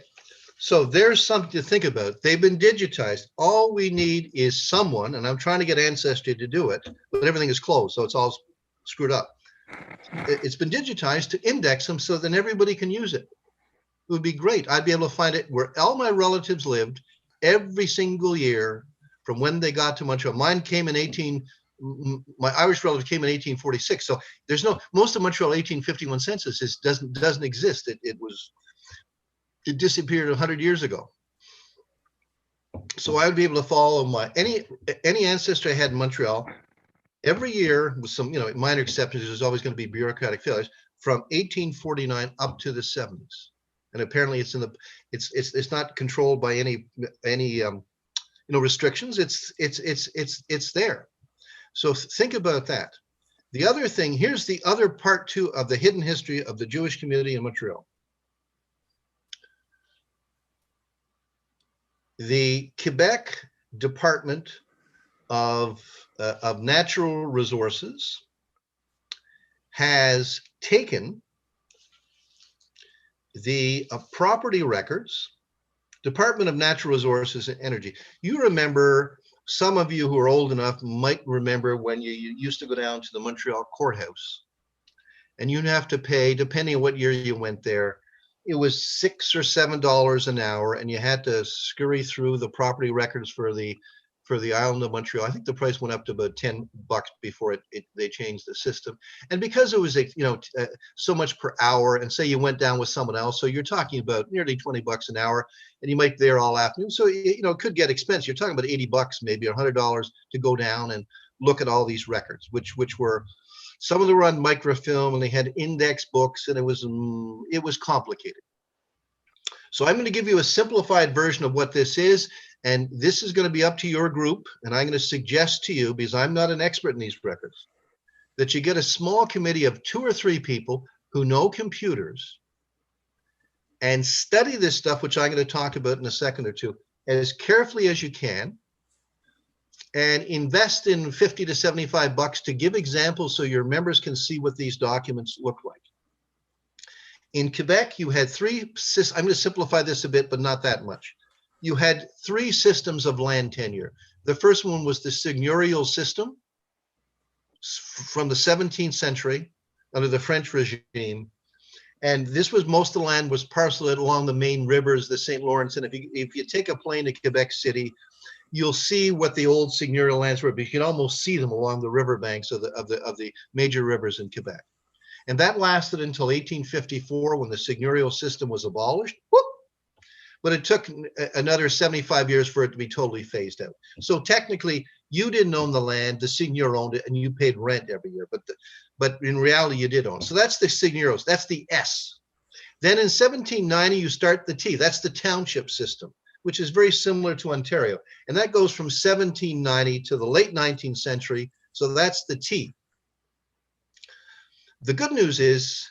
so there's something to think about. They've been digitized. All we need is someone, and I'm trying to get Ancestry to do it, but everything is closed, so it's all screwed up. It's been digitized to index them so then everybody can use it. It would be great. I'd be able to find it where all my relatives lived every single year from when they got to Montreal. Mine came in my Irish relative came in 1846. So there's most of Montreal 1851 census doesn't exist. It disappeared 100 years ago. So I would be able to follow any ancestor I had in Montreal every year with some, minor exceptions. There's always going to be bureaucratic failures from 1849 up to the 70s. And apparently it's not controlled by any restrictions. It's there. So think about that. The other thing, here's the other part too of the hidden history of the Jewish community in Montreal. The Quebec Department of Natural Resources has taken the property records, Department of Natural Resources and Energy. You remember, some of you who are old enough might remember when you used to go down to the Montreal courthouse and you'd have to pay, depending on what year you went there, it was $6 or $7 an hour, and you had to scurry through the property records for the island of Montreal. I think the price went up to about $10 before they changed the system. And because it was so much per hour, and say you went down with someone else, so you're talking about nearly $20 an hour, and you might be there all afternoon. So it could get expensive. You're talking about $80 maybe, or $100 to go down and look at all these records, which were, some of them were on microfilm, and they had index books, and it was complicated. So I'm going to give you a simplified version of what this is, and this is going to be up to your group, and I'm going to suggest to you, because I'm not an expert in these records, that you get a small committee of 2 or 3 people who know computers and study this stuff, which I'm going to talk about in a second or two, as carefully as you can, and invest in $50 to $75 to give examples so your members can see what these documents look like. In Quebec, you had 3 systems. I'm going to simplify this a bit, but not that much. You had 3 systems of land tenure. The first one was the seigneurial system from the 17th century under the French regime. And this was, most of the land was parceled along the main rivers, the St. Lawrence. And if you take a plane to Quebec City, you'll see what the old seigneurial lands were, but you can almost see them along the riverbanks of the major rivers in Quebec. And that lasted until 1854 when the seigneurial system was abolished. Whoop! But it took another 75 years for it to be totally phased out. So technically, you didn't own the land, the seigneur owned it, and you paid rent every year. But in reality, you did own. So that's the seigneurials. That's the S. Then in 1790, you start the T. That's the township system, which is very similar to Ontario. And that goes from 1790 to the late 19th century. So that's the T. The good news is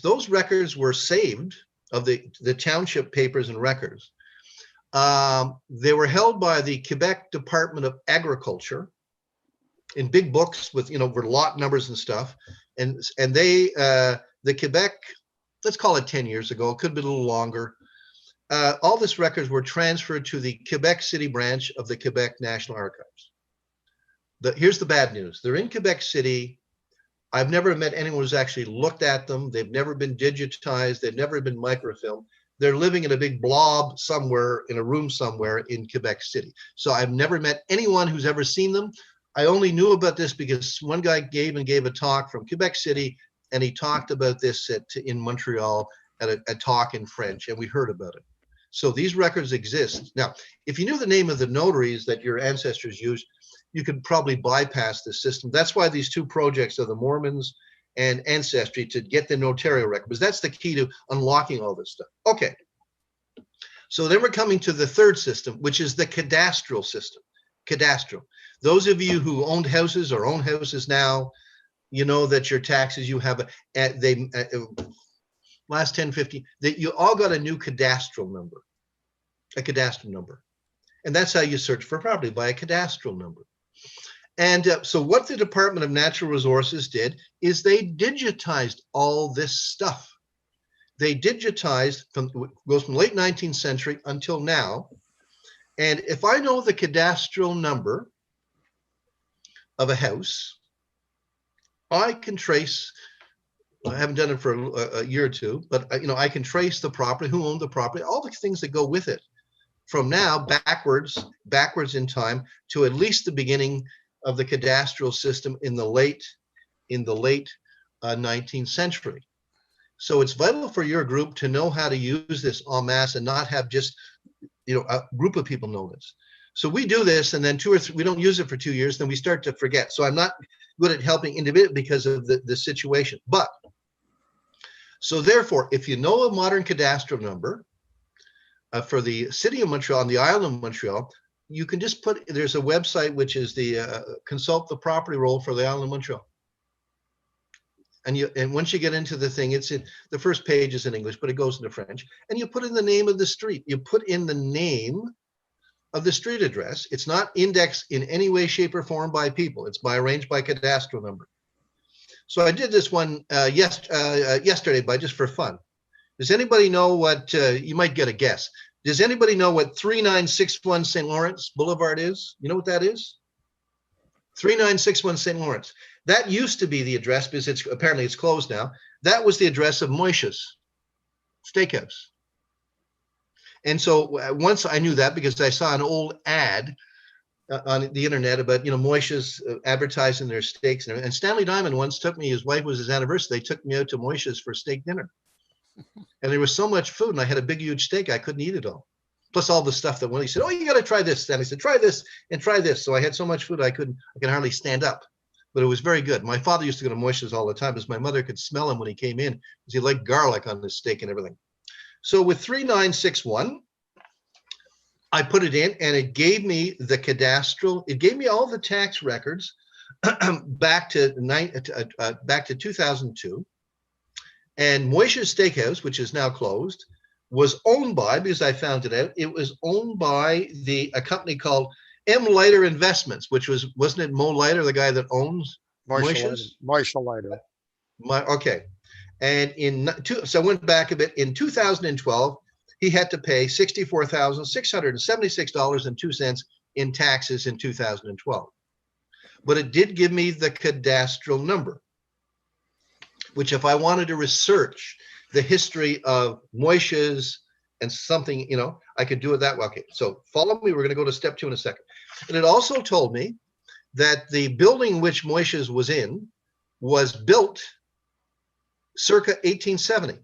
those records were saved, of the township papers and records. They were held by the Quebec Department of Agriculture in big books with, with lot numbers and stuff. And they, the Quebec, let's call it 10 years ago, it could be a little longer. All these records were transferred to the Quebec City branch of the Quebec National Archives. Here's the bad news. They're in Quebec City, I've never met anyone who's actually looked at them. They've never been digitized. They've never been microfilmed. They're living in a big blob somewhere in a room somewhere in Quebec City. So I've never met anyone who's ever seen them. I only knew about this because one guy gave a talk from Quebec City, and he talked about this in Montreal at a talk in French, and we heard about it. So these records exist. Now, if you knew the name of the notaries that your ancestors used, you could probably bypass the system. That's why these two projects are the Mormons and Ancestry, to get the notarial record, because that's the key to unlocking all this stuff. Okay. So then we're coming to the third system, which is the cadastral system. Cadastral. Those of you who owned houses or own houses now, you know that your taxes you have, last 10, 15, that you all got a new cadastral number, a cadastral number. And that's how you search for property, by a cadastral number. And so what the Department of Natural Resources did is they digitized all this stuff. They digitized goes from late 19th century until now. And if I know the cadastral number of a house, I can trace, I haven't done it for a year or two, but I can trace the property, who owned the property, all the things that go with it, from now backwards in time to at least the beginning of the cadastral system in the late 19th century. So it's vital for your group to know how to use this en masse and not have just a group of people know this. So we do this, and then we don't use it for 2 years, then we start to forget. So I'm not good at helping individuals because of the situation. But so therefore, if you know a modern cadastral number for the city of Montreal and the island of Montreal, you can just there's a website which is the consult the property roll for the island of Montreal. And once you get into the thing, it's in the first page is in English, but it goes into French. And you put in the name of the street. You put in the name of the street address. It's not indexed in any way, shape, or form by people. It's arranged by cadastral number. So I did this one yesterday, but just for fun. Does anybody know what, you might get a guess. Does anybody know what 3961 St. Lawrence Boulevard is? You know what that is? 3961 St. Lawrence. That used to be the address, because apparently it's closed now. That was the address of Moishe's Steakhouse. And so once I knew that, because I saw an old ad on the internet about, Moishe's advertising their steaks. And Stanley Diamond once took me, his wife was his anniversary, they took me out to Moishe's for steak dinner. And there was so much food, and I had a big, huge steak, I couldn't eat it all. Plus all the stuff that when he said, oh, you got to try this. Stanley said, try this and try this. So I had so much food, I could hardly stand up. But it was very good. My father used to go to Moishe's all the time because my mother could smell him when he came in, because he liked garlic on his steak and everything. So with 3961, I put it in, and it gave me the cadastral. It gave me all the tax records back to 2002. And Moishe's Steakhouse, which is now closed, was owned by, because I found it out, it was owned by a company called M. Leiter Investments, which wasn't it Mo Leiter, the guy that owns Moishe's? Marshall Leiter. Okay. And so I went back a bit. In 2012, he had to pay $64,676.02 in taxes in 2012. But it did give me the cadastral number, which if I wanted to research the history of Moishe's and something, I could do it that way. Okay, so follow me. We're going to go to step 2 in a second. And it also told me that the building which Moishe's was in was built circa 1870.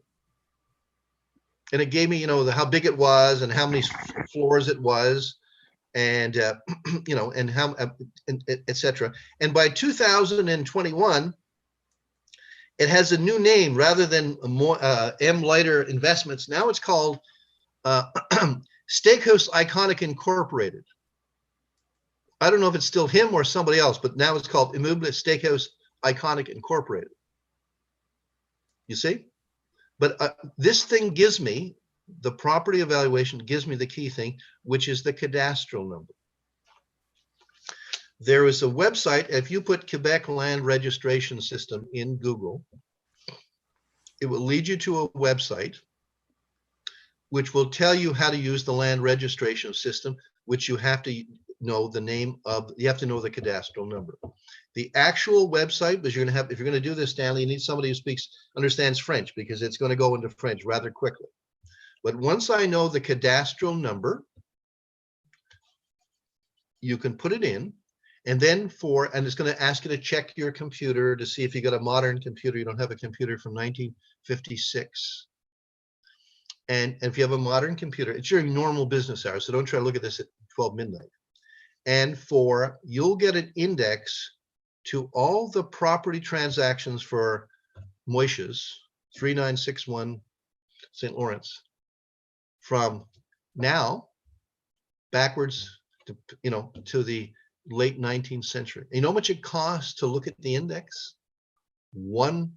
And it gave me, how big it was and how many floors it was, and and how, etc. And by 2021, it has a new name rather than M. Leiter Investments. Now it's called Steakhouse Iconic Incorporated. I don't know if it's still him or somebody else, but now it's called Immeuble Steakhouse Iconic Incorporated. You see? But this thing gives me, the property evaluation gives me the key thing, which is the cadastral number. There is a website, if you put Quebec Land Registration System in Google, it will lead you to a website which will tell you how to use the land registration system, which you have to know the name of, you have to know the cadastral number. The actual website, because you're going to have, if you're going to do this, Stanley, you need somebody who understands French, because it's going to go into French rather quickly. But once I know the cadastral number, you can put it in, and then and it's going to ask you to check your computer to see if you got a modern computer. You don't have a computer from 1956. And if you have a modern computer, it's your normal business hours, so don't try to look at this at 12 midnight. And you'll get an index to all the property transactions for Moishes, 3961 St. Lawrence, from now backwards to, to the late 19th century. You know how much it costs to look at the index? $1.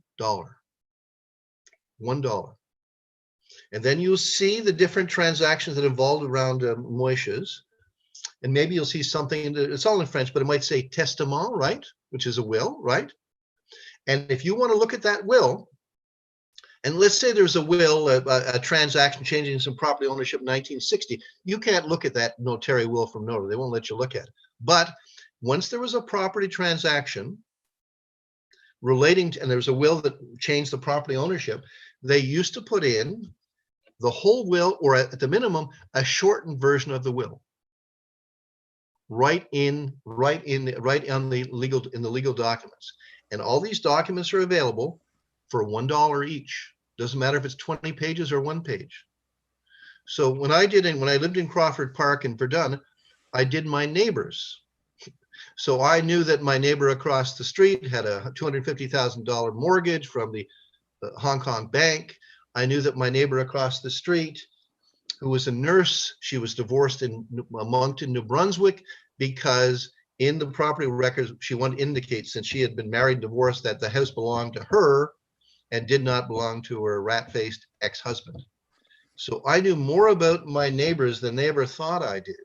$1. And then you'll see the different transactions that involved around Moishes. And maybe you'll see something, it's all in French, but it might say testament, right? Which is a will, right? And if you want to look at that will, and let's say there's a will, a transaction changing some property ownership in 1960, you can't look at that notarial will from notary. They won't let you look at it. But once there was a property transaction relating to, and there was a will that changed the property ownership, they used to put in the whole will, or at the minimum, a shortened version of the will, right in the legal documents. And all these documents are available for $1 each. Doesn't matter if it's 20 pages or 1 page. So when I lived in Crawford Park in Verdun, I did my neighbors. So I knew that my neighbor across the street had a $250,000 mortgage from the Hong Kong bank. I knew that my neighbor across the street, who was a nurse, she was divorced in Moncton, New Brunswick, because in the property records, she wanted to indicate, since she had been married and divorced, that the house belonged to her and did not belong to her rat-faced ex-husband. So I knew more about my neighbors than they ever thought I did.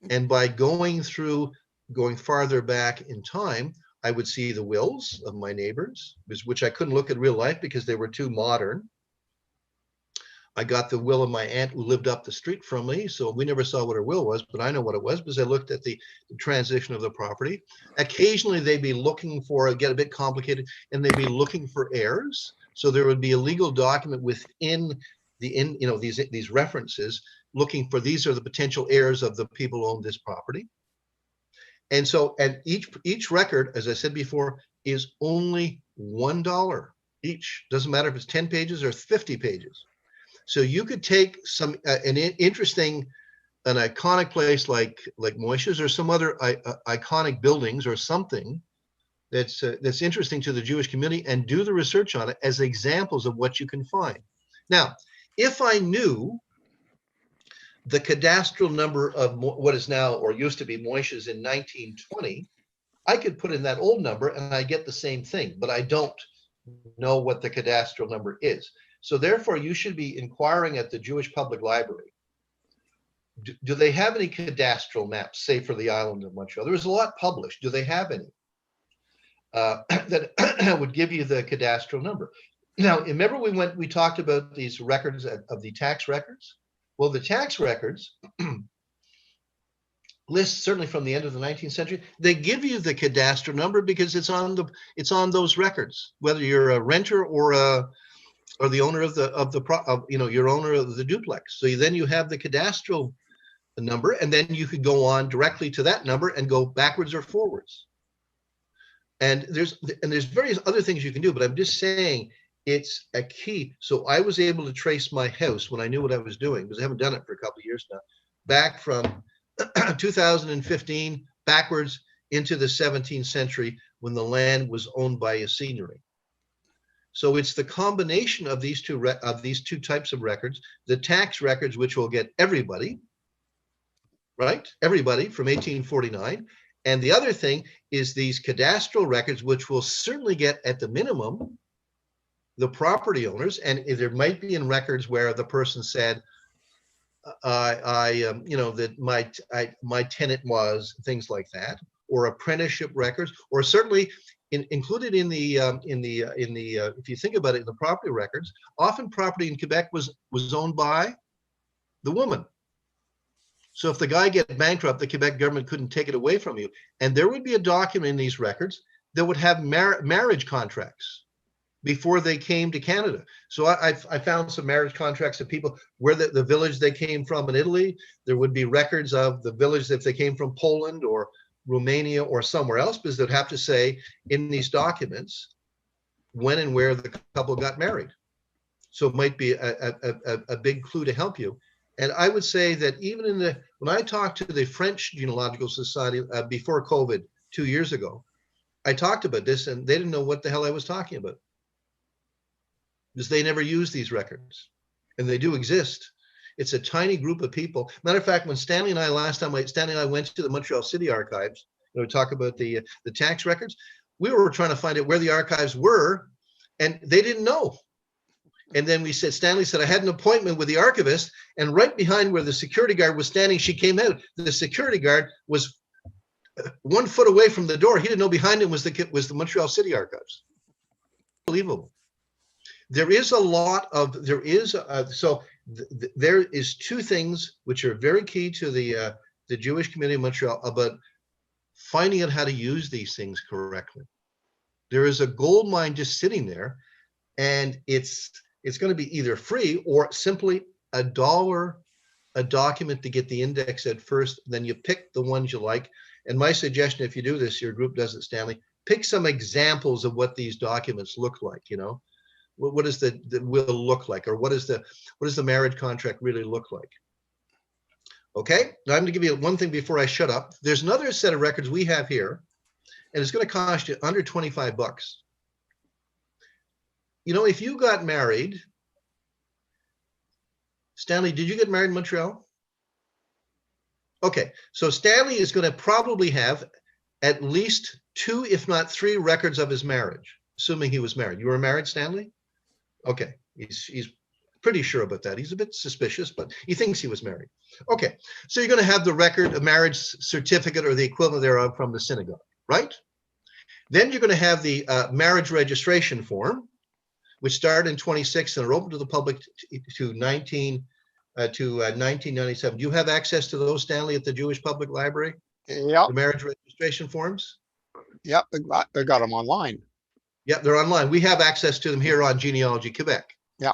And by going farther back in time, I would see the wills of my neighbors, which I couldn't look at real life because they were too modern. I got the will of my aunt who lived up the street from me, so we never saw what her will was, but I know what it was because I looked at the transition of the property. Occasionally they'd be looking for, get a bit complicated, and they'd be looking for heirs. So there would be a legal document within these references looking for, these are the potential heirs of the people who own this property. And so, and each record, as I said before, is only $1 each. Doesn't matter if it's 10 pages or 50 pages. So you could take an iconic place like Moishes, or some other iconic buildings, or something that's interesting to the Jewish community, and do the research on it as examples of what you can find. Now, if I knew the cadastral number of what is now, or used to be, Moishes in 1920, I could put in that old number and I get the same thing, but I don't know what the cadastral number is. So therefore, you should be inquiring at the Jewish Public Library. Do they have any cadastral maps, say for the island of Montreal? There's a lot published. Do they have any that would give you the cadastral number? Now, remember we talked about these records of the tax records? Well, the tax records lists, certainly from the end of the 19th century, they give you the cadastral number because it's on those records, whether you're a renter or the owner your owner of the duplex. So then you have the cadastral number, and then you could go on directly to that number and go backwards or forwards. And there's various other things you can do, but I'm just saying it's a key. So I was able to trace my house when I knew what I was doing, because I haven't done it for a couple of years now, back from 2015 backwards into the 17th century, when the land was owned by a seigneury. So it's the combination of these two types of records, the tax records, which will get everybody, right? Everybody from 1849. And the other thing is these cadastral records, which will certainly get, at the minimum, the property owners. And there might be in records where the person said, that my tenant was, things like that, or apprenticeship records, or certainly included in the if you think about it, in the property records, often property in Quebec was owned by the woman. So if the guy gets bankrupt, the Quebec government couldn't take it away from you. And there would be a document in these records that would have marriage contracts before they came to Canada. So I found some marriage contracts of people where the village they came from in Italy. There would be records of the village if they came from Poland or Romania or somewhere else, because they'd have to say in these documents when and where the couple got married. So it might be a big clue to help you. And I would say that even when I talked to the French Genealogical Society before COVID 2 years ago, I talked about this and they didn't know what the hell I was talking about, because they never use these records, and they do exist. It's a tiny group of people. Matter of fact, when Stanley and I went to the Montreal City Archives, talk about the tax records, we were trying to find out where the archives were, and they didn't know. And then Stanley said, I had an appointment with the archivist, and right behind where the security guard was standing, she came out. The security guard was 1 foot away from the door. He didn't know behind him was the Montreal City Archives. Unbelievable. There is there is two things which are very key to the Jewish community of Montreal about finding out how to use these things correctly. There is a gold mine just sitting there, and it's going to be either free or simply $1 a document to get the index at first. Then you pick the ones you like. And my suggestion, if you do this, your group does it, Stanley, pick some examples of what these documents look like. What does the will look like, or what does the marriage contract really look like? Okay, now I'm going to give you one thing before I shut up. There's another set of records we have here, and it's going to cost you under $25. If you got married, Stanley, did you get married in Montreal? Okay, so Stanley is going to probably have at least 2, if not 3 records of his marriage, assuming he was married. You were married, Stanley? Okay, he's pretty sure about that. He's a bit suspicious, but he thinks he was married. Okay, so you're going to have the record, a marriage certificate or the equivalent thereof from the synagogue, right? Then you're going to have the marriage registration form, which started in 26 and are open to the public to 1997. Do you have access to those, Stanley, at the Jewish Public Library? Yep. The marriage registration forms? Yep, they got them online. Yeah, they're online. We have access to them here on Genealogy Quebec. Yeah.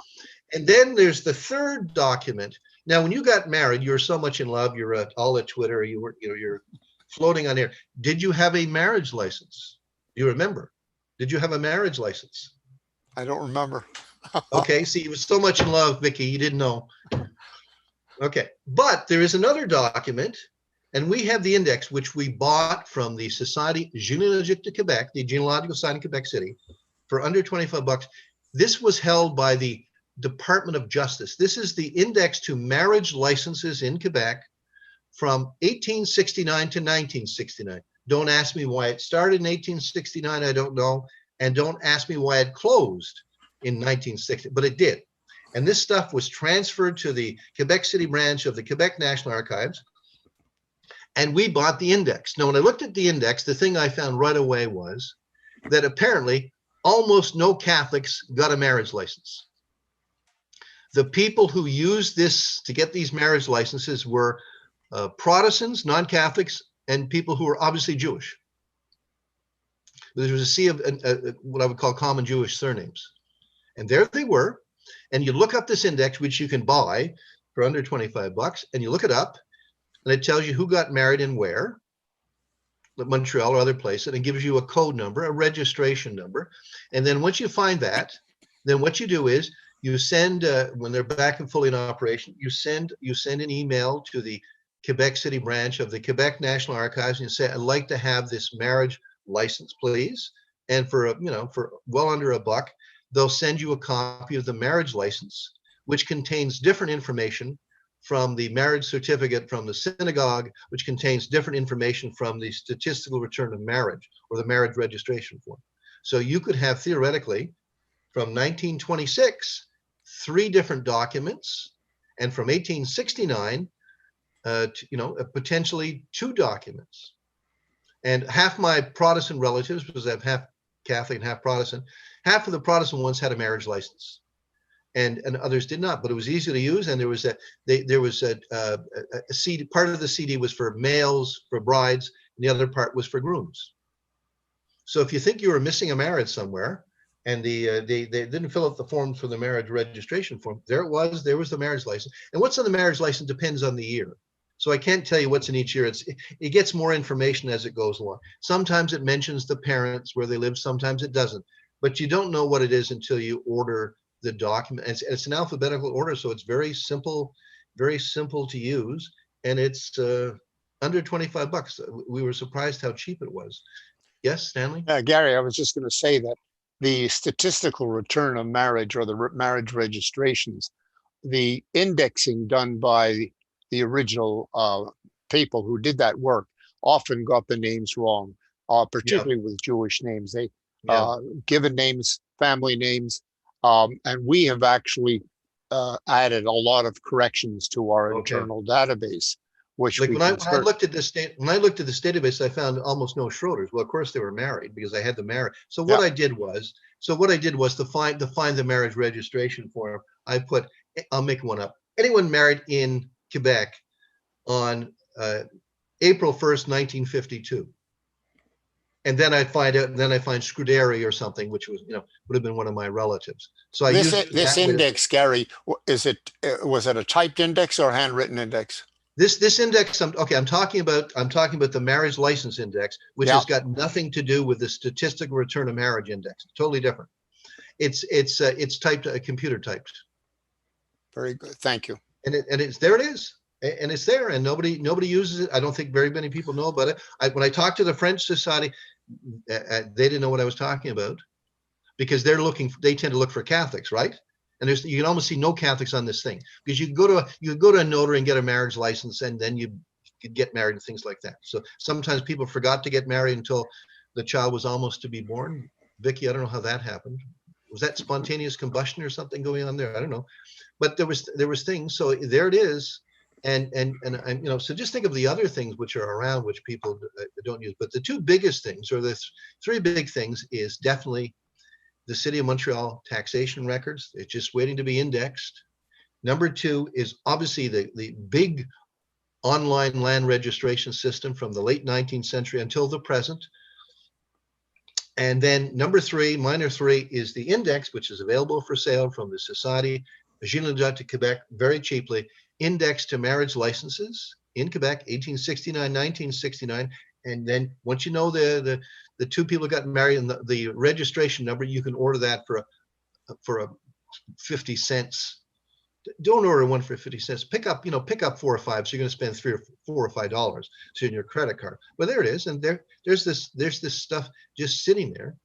And then there's the third document. Now, when you got married, you were so much in love. You're all at Twitter. You're floating on air. Did you have a marriage license? Do you remember? Did you have a marriage license? I don't remember. Okay, see, you were so much in love, Vicky, you didn't know. Okay, but there is another document, and we have the index, which we bought from the Société Généalogique de Québec, the Genealogical Society in Quebec City, for under $25. This was held by the Department of Justice. This is the index to marriage licenses in Quebec from 1869 to 1969. Don't ask me why it started in 1869, I don't know. And don't ask me why it closed in 1960, but it did. And this stuff was transferred to the Quebec City branch of the Quebec National Archives, and we bought the index. Now, when I looked at the index, the thing I found right away was that apparently almost no Catholics got a marriage license. The people who used this to get these marriage licenses were Protestants, non-Catholics, and people who were obviously Jewish. There was a sea of what I would call common Jewish surnames. And there they were. And you look up this index, which you can buy for under $25, and you look it up, and it tells you who got married and where, Montreal or other places, and it gives you a code number, a registration number. And then once you find that, then what you do is you send, when they're back and fully in operation, you send an email to the Quebec City branch of the Quebec National Archives, and you say, I'd like to have this marriage license, please. And for well under $1, they'll send you a copy of the marriage license, which contains different information from the marriage certificate from the synagogue, which contains different information from the statistical return of marriage or the marriage registration form. So you could have theoretically from 1926, 3 different documents, and from 1869, potentially 2 documents. And half my Protestant relatives, because I have half Catholic and half Protestant, half of the Protestant ones had a marriage license. and others did not. But it was easy to use, and there was a CD. Part of the CD was for males, for brides, and the other part was for grooms. So if you think you were missing a marriage somewhere, and they didn't fill out the forms for the marriage registration form, there it was. There was the marriage license, and what's on the marriage license depends on the year. So I can't tell you what's in each year. It gets more information as it goes along. Sometimes it mentions the parents where they live. Sometimes it doesn't. But you don't know what it is until you order the document. It's an alphabetical order, so it's very simple to use, and it's under $25. We were surprised how cheap it was. Yes, Stanley? Gary, I was just going to say that the statistical return of marriage, or the marriage registrations, the indexing done by the original people who did that work often got the names wrong, particularly with Jewish names. They given names, family names, and we have actually added a lot of corrections to our internal database. Which like when I looked at this database, I found almost no Schroders. Well, of course they were married because I had the marriage. So what I did was to find the marriage registration form. I put, I'll make one up. Anyone married in Quebec on April 1st, 1952. And then I find Schroeder or something, which was, would have been one of my relatives. So I used this index, Gary, was it a typed index or handwritten index? This index, I'm talking about the marriage license index, which has got nothing to do with the statistical return of marriage index. Totally different. It's typed, computer typed. Very good, thank you. And it's there. It is, and it's there, and nobody uses it. I don't think very many people know about it. When I talked to the French Society, they didn't know what I was talking about, because they tend to look for Catholics, right? And you can almost see no Catholics on this thing, because you go to a notary and get a marriage license, and then you could get married and things like that. So sometimes people forgot to get married until the child was almost to be born. Vicky, I don't know how that happened. Was that spontaneous combustion or something going on there? I don't know, but there was things. So there it is, and so just think of the other things which are around which people don't use. But the two biggest things, or the three big things, is definitely the City of Montreal taxation records. It's just waiting to be indexed. Number two is obviously the big online land registration system from the late 19th century until the present. And then number three, minor three, is the index, which is available for sale from the Society Générale de Québec very cheaply, indexed to marriage licenses in Quebec, 1869, 1969. And then once you know the two people got married and the registration number, you can order that for a 50 cents. Don't order one for 50 cents. Pick up 4 or 5. So you're going to spend $3 or $4 or $5 in your credit card. But there it is, and there's this stuff just sitting there,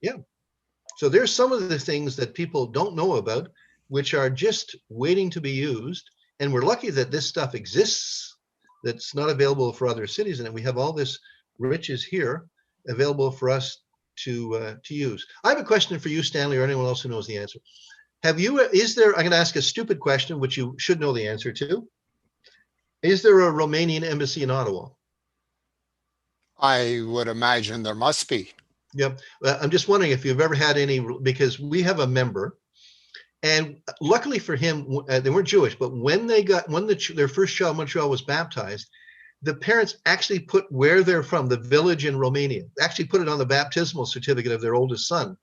yeah. So there's some of the things that people don't know about, which are just waiting to be used. And we're lucky that this stuff exists, that's not available for other cities, and we have all this riches here available for us to use. I have a question for you, Stanley, or anyone else who knows the answer. I'm going to ask a stupid question, which you should know the answer to. Is there a Romanian embassy in Ottawa? I would imagine there must be. Yep. I'm just wondering if you've ever had any, because we have a member, and luckily for him, they weren't Jewish, but when their first child, Montreal, was baptized, the parents actually put where they're from, the village in Romania, actually put it on the baptismal certificate of their oldest son.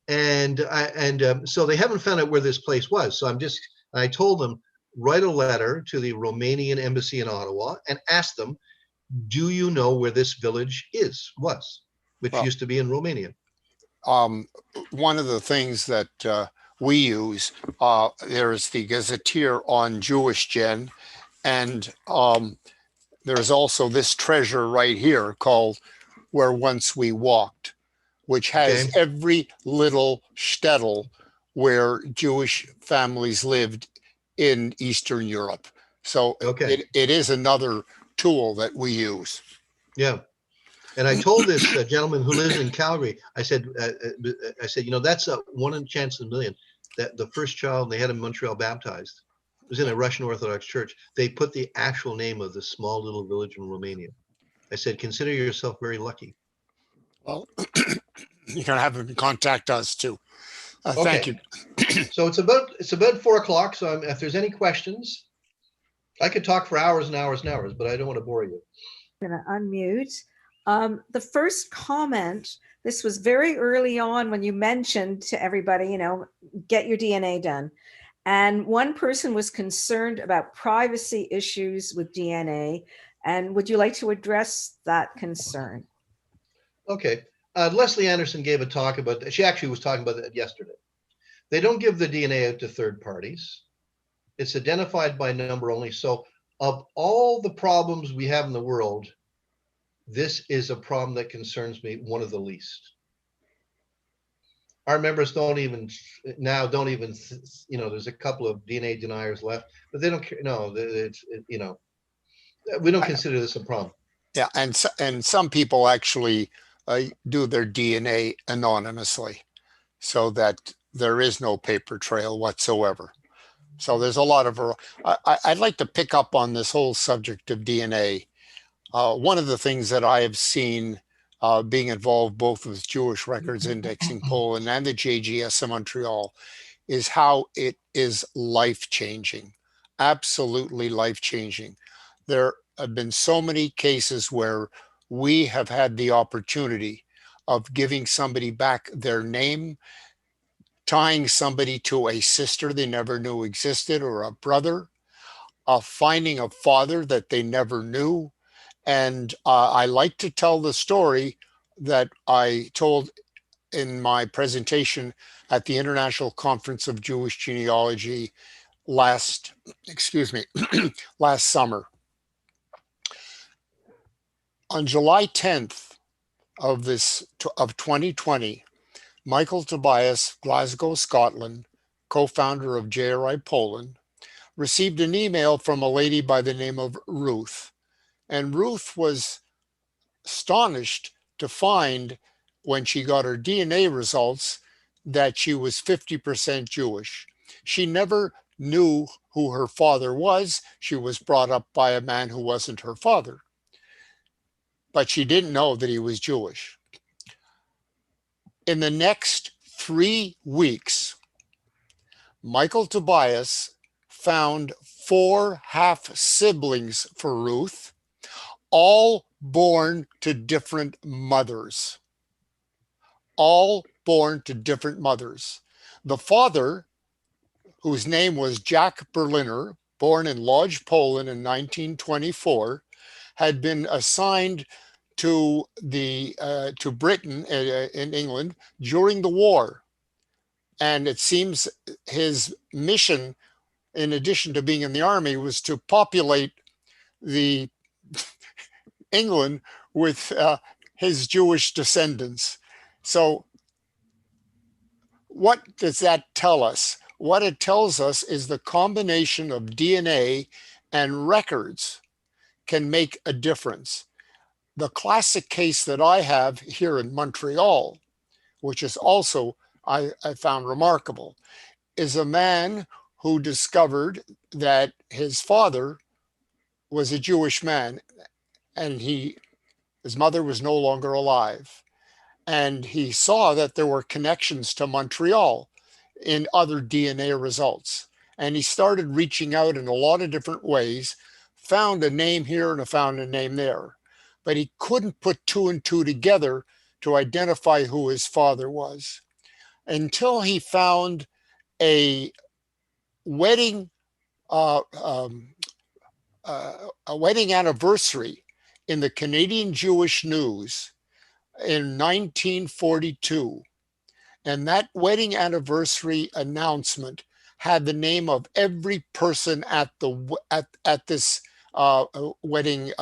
And so they haven't found out where this place was. So I told them, write a letter to the Romanian embassy in Ottawa and ask them, do you know where this village was, which used to be in Romania? One of the things that we use, there's the Gazetteer on Jewish Gen, and there's also this treasure right here called Where Once We Walked, which has every little shtetl where Jewish families lived in Eastern Europe. So it is another tool that we use. Yeah. And I told this gentleman who lives in Calgary, I said, that's a 1 in chance in a million that the first child they had in Montreal baptized was in a Russian Orthodox church. They put the actual name of this small little village in Romania. I said, consider yourself very lucky. Well, You can have him contact us too. Thank you. So it's about 4 o'clock. So if there's any questions, I could talk for hours and hours and hours, but I don't want to bore you. I'm going to unmute. The first comment, this was very early on when you mentioned to everybody, get your DNA done. And one person was concerned about privacy issues with DNA. And would you like to address that concern? Okay. Leslie Anderson gave a talk about that. She actually was talking about that yesterday. They don't give the DNA out to third parties. It's identified by number only. So of all the problems we have in the world, this is a problem that concerns me one of the least. Our members don't even, there's a couple of DNA deniers left, but they don't care. No, we don't consider this a problem. Yeah, and some people actually do their DNA anonymously, so that there is no paper trail whatsoever. So there's a lot of, I'd like to pick up on this whole subject of DNA. One of the things that I have seen being involved both with Jewish Records Indexing Poland and the JGS in Montreal is how it is life-changing, absolutely life-changing. There have been so many cases where we have had the opportunity of giving somebody back their name, tying somebody to a sister they never knew existed or a brother, finding a father that they never knew. And I like to tell the story that I told in my presentation at the International Conference of Jewish Genealogy last summer. On July 10th of 2020, Michael Tobias, Glasgow, Scotland, co-founder of JRI Poland, received an email from a lady by the name of Ruth. And Ruth was astonished to find, when she got her DNA results, that she was 50% Jewish. She never knew who her father was. She was brought up by a man who wasn't her father. But she didn't know that he was Jewish. In the next 3 weeks, Michael Tobias found 4 half-siblings for Ruth, all born to different mothers. All born to different mothers. The father, whose name was Jack Berliner, born in Lodz, Poland in 1924, had been assigned to Britain in England during the war. And it seems his mission, in addition to being in the army, was to populate the England with his Jewish descendants. So what does that tell us? What it tells us is the combination of DNA and records can make a difference. The classic case that I have here in Montreal, which is also I found remarkable, is a man who discovered that his father was a Jewish man, and his mother was no longer alive. And he saw that there were connections to Montreal in other DNA results. And he started reaching out in a lot of different ways, found a name here and found a name there. But he couldn't put 2 and 2 together to identify who his father was, until he found a wedding anniversary in the Canadian Jewish News in 1942. And that wedding anniversary announcement had the name of every person at this wedding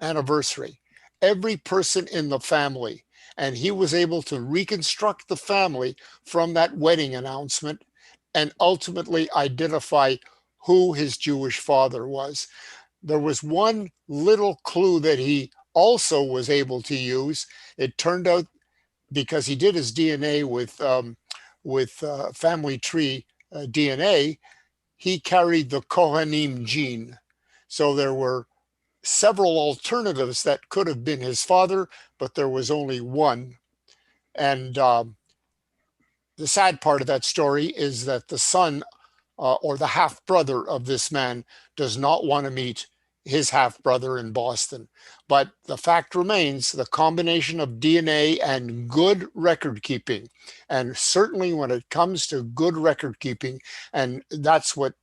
anniversary, every person in the family. And he was able to reconstruct the family from that wedding announcement and ultimately identify who his Jewish father was. There was one little clue that he also was able to use. It turned out, because he did his DNA with family tree DNA, he carried the Kohanim gene. So there were several alternatives that could have been his father, but there was only one. And the sad part of that story is that the son or the half brother of this man does not want to meet his half brother in Boston. But the fact remains, the combination of DNA and good record keeping, and certainly when it comes to good record keeping, and that's what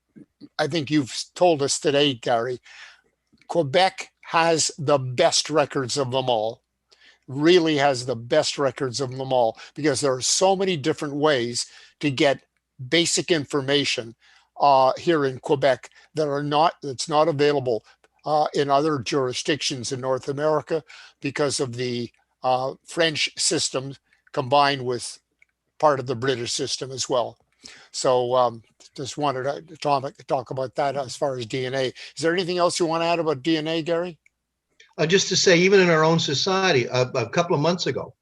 I think you've told us today, Gary, Quebec has the best records of them all, really has the best records of them all, because there are so many different ways to get basic information here in Quebec that's not available in other jurisdictions in North America because of the French system combined with part of the British system as well. So just wanted to talk about that as far as DNA. Is there anything else you want to add about DNA, Gary? Just to say, even in our own society, a couple of months ago,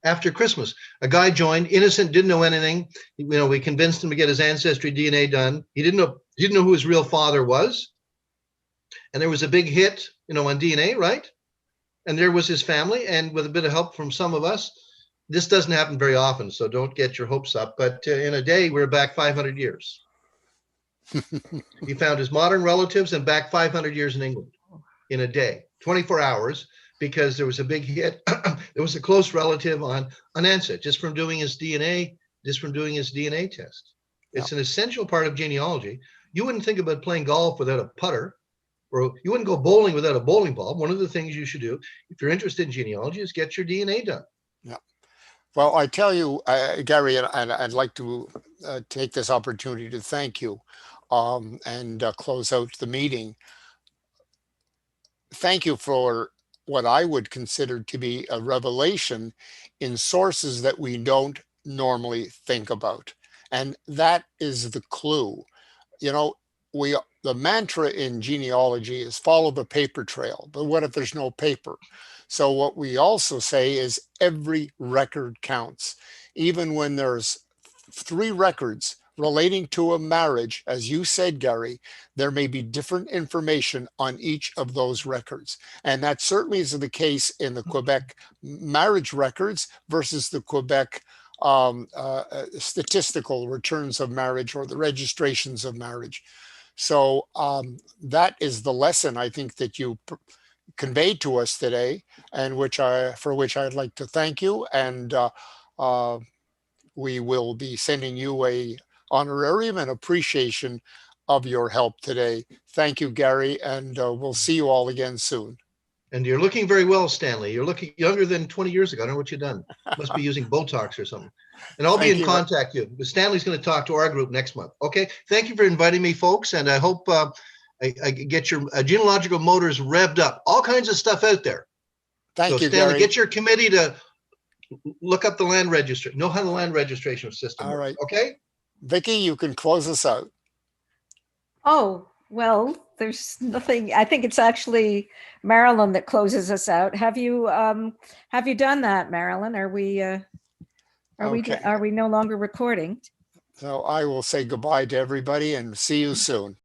after Christmas, a guy joined, innocent, didn't know anything. We convinced him to get his ancestry DNA done. He didn't know who his real father was. And there was a big hit, on DNA, right? And there was his family. And with a bit of help from some of us, this doesn't happen very often, so don't get your hopes up. But in a day, we're back 500 years. He found his modern relatives and back 500 years in England in a day, 24 hours, because there was a big hit. There was a close relative on unanswered just from doing his DNA test. It's an essential part of genealogy. You wouldn't think about playing golf without a putter, or you wouldn't go bowling without a bowling ball. One of the things you should do if you're interested in genealogy is get your DNA done. Yeah. Well, I tell you, Gary, and I'd like to take this opportunity to thank you and close out the meeting. Thank you for what I would consider to be a revelation in sources that we don't normally think about. And that is the clue. The mantra in genealogy is follow the paper trail, but what if there's no paper? So what we also say is every record counts. Even when there's 3 records relating to a marriage, as you said, Gary, there may be different information on each of those records. And that certainly is the case in the Quebec marriage records versus the Quebec statistical returns of marriage or the registrations of marriage. So that is the lesson I think that you conveyed to us today, and for which I'd like to thank you. And we will be sending you a honorarium and appreciation of your help today. Thank you, Gary, and we'll see you all again soon. And you're looking very well, Stanley. You're looking younger than 20 years ago. I don't know what you've done. Must be using Botox or something. And I'll be in contact with you. But Stanley's going to talk to our group next month. Okay. Thank you for inviting me, folks. And I hope I get your genealogical motors revved up. All kinds of stuff out there. Thank you, Stanley, Gary. get your committee to look up the land register. Know how the land registration system works. All right. Okay. Vicki, you can close us out. Oh, well, there's nothing. I think it's actually Marilyn that closes us out. Have you done that, Marilyn? Are we no longer recording? So I will say goodbye to everybody and see you soon.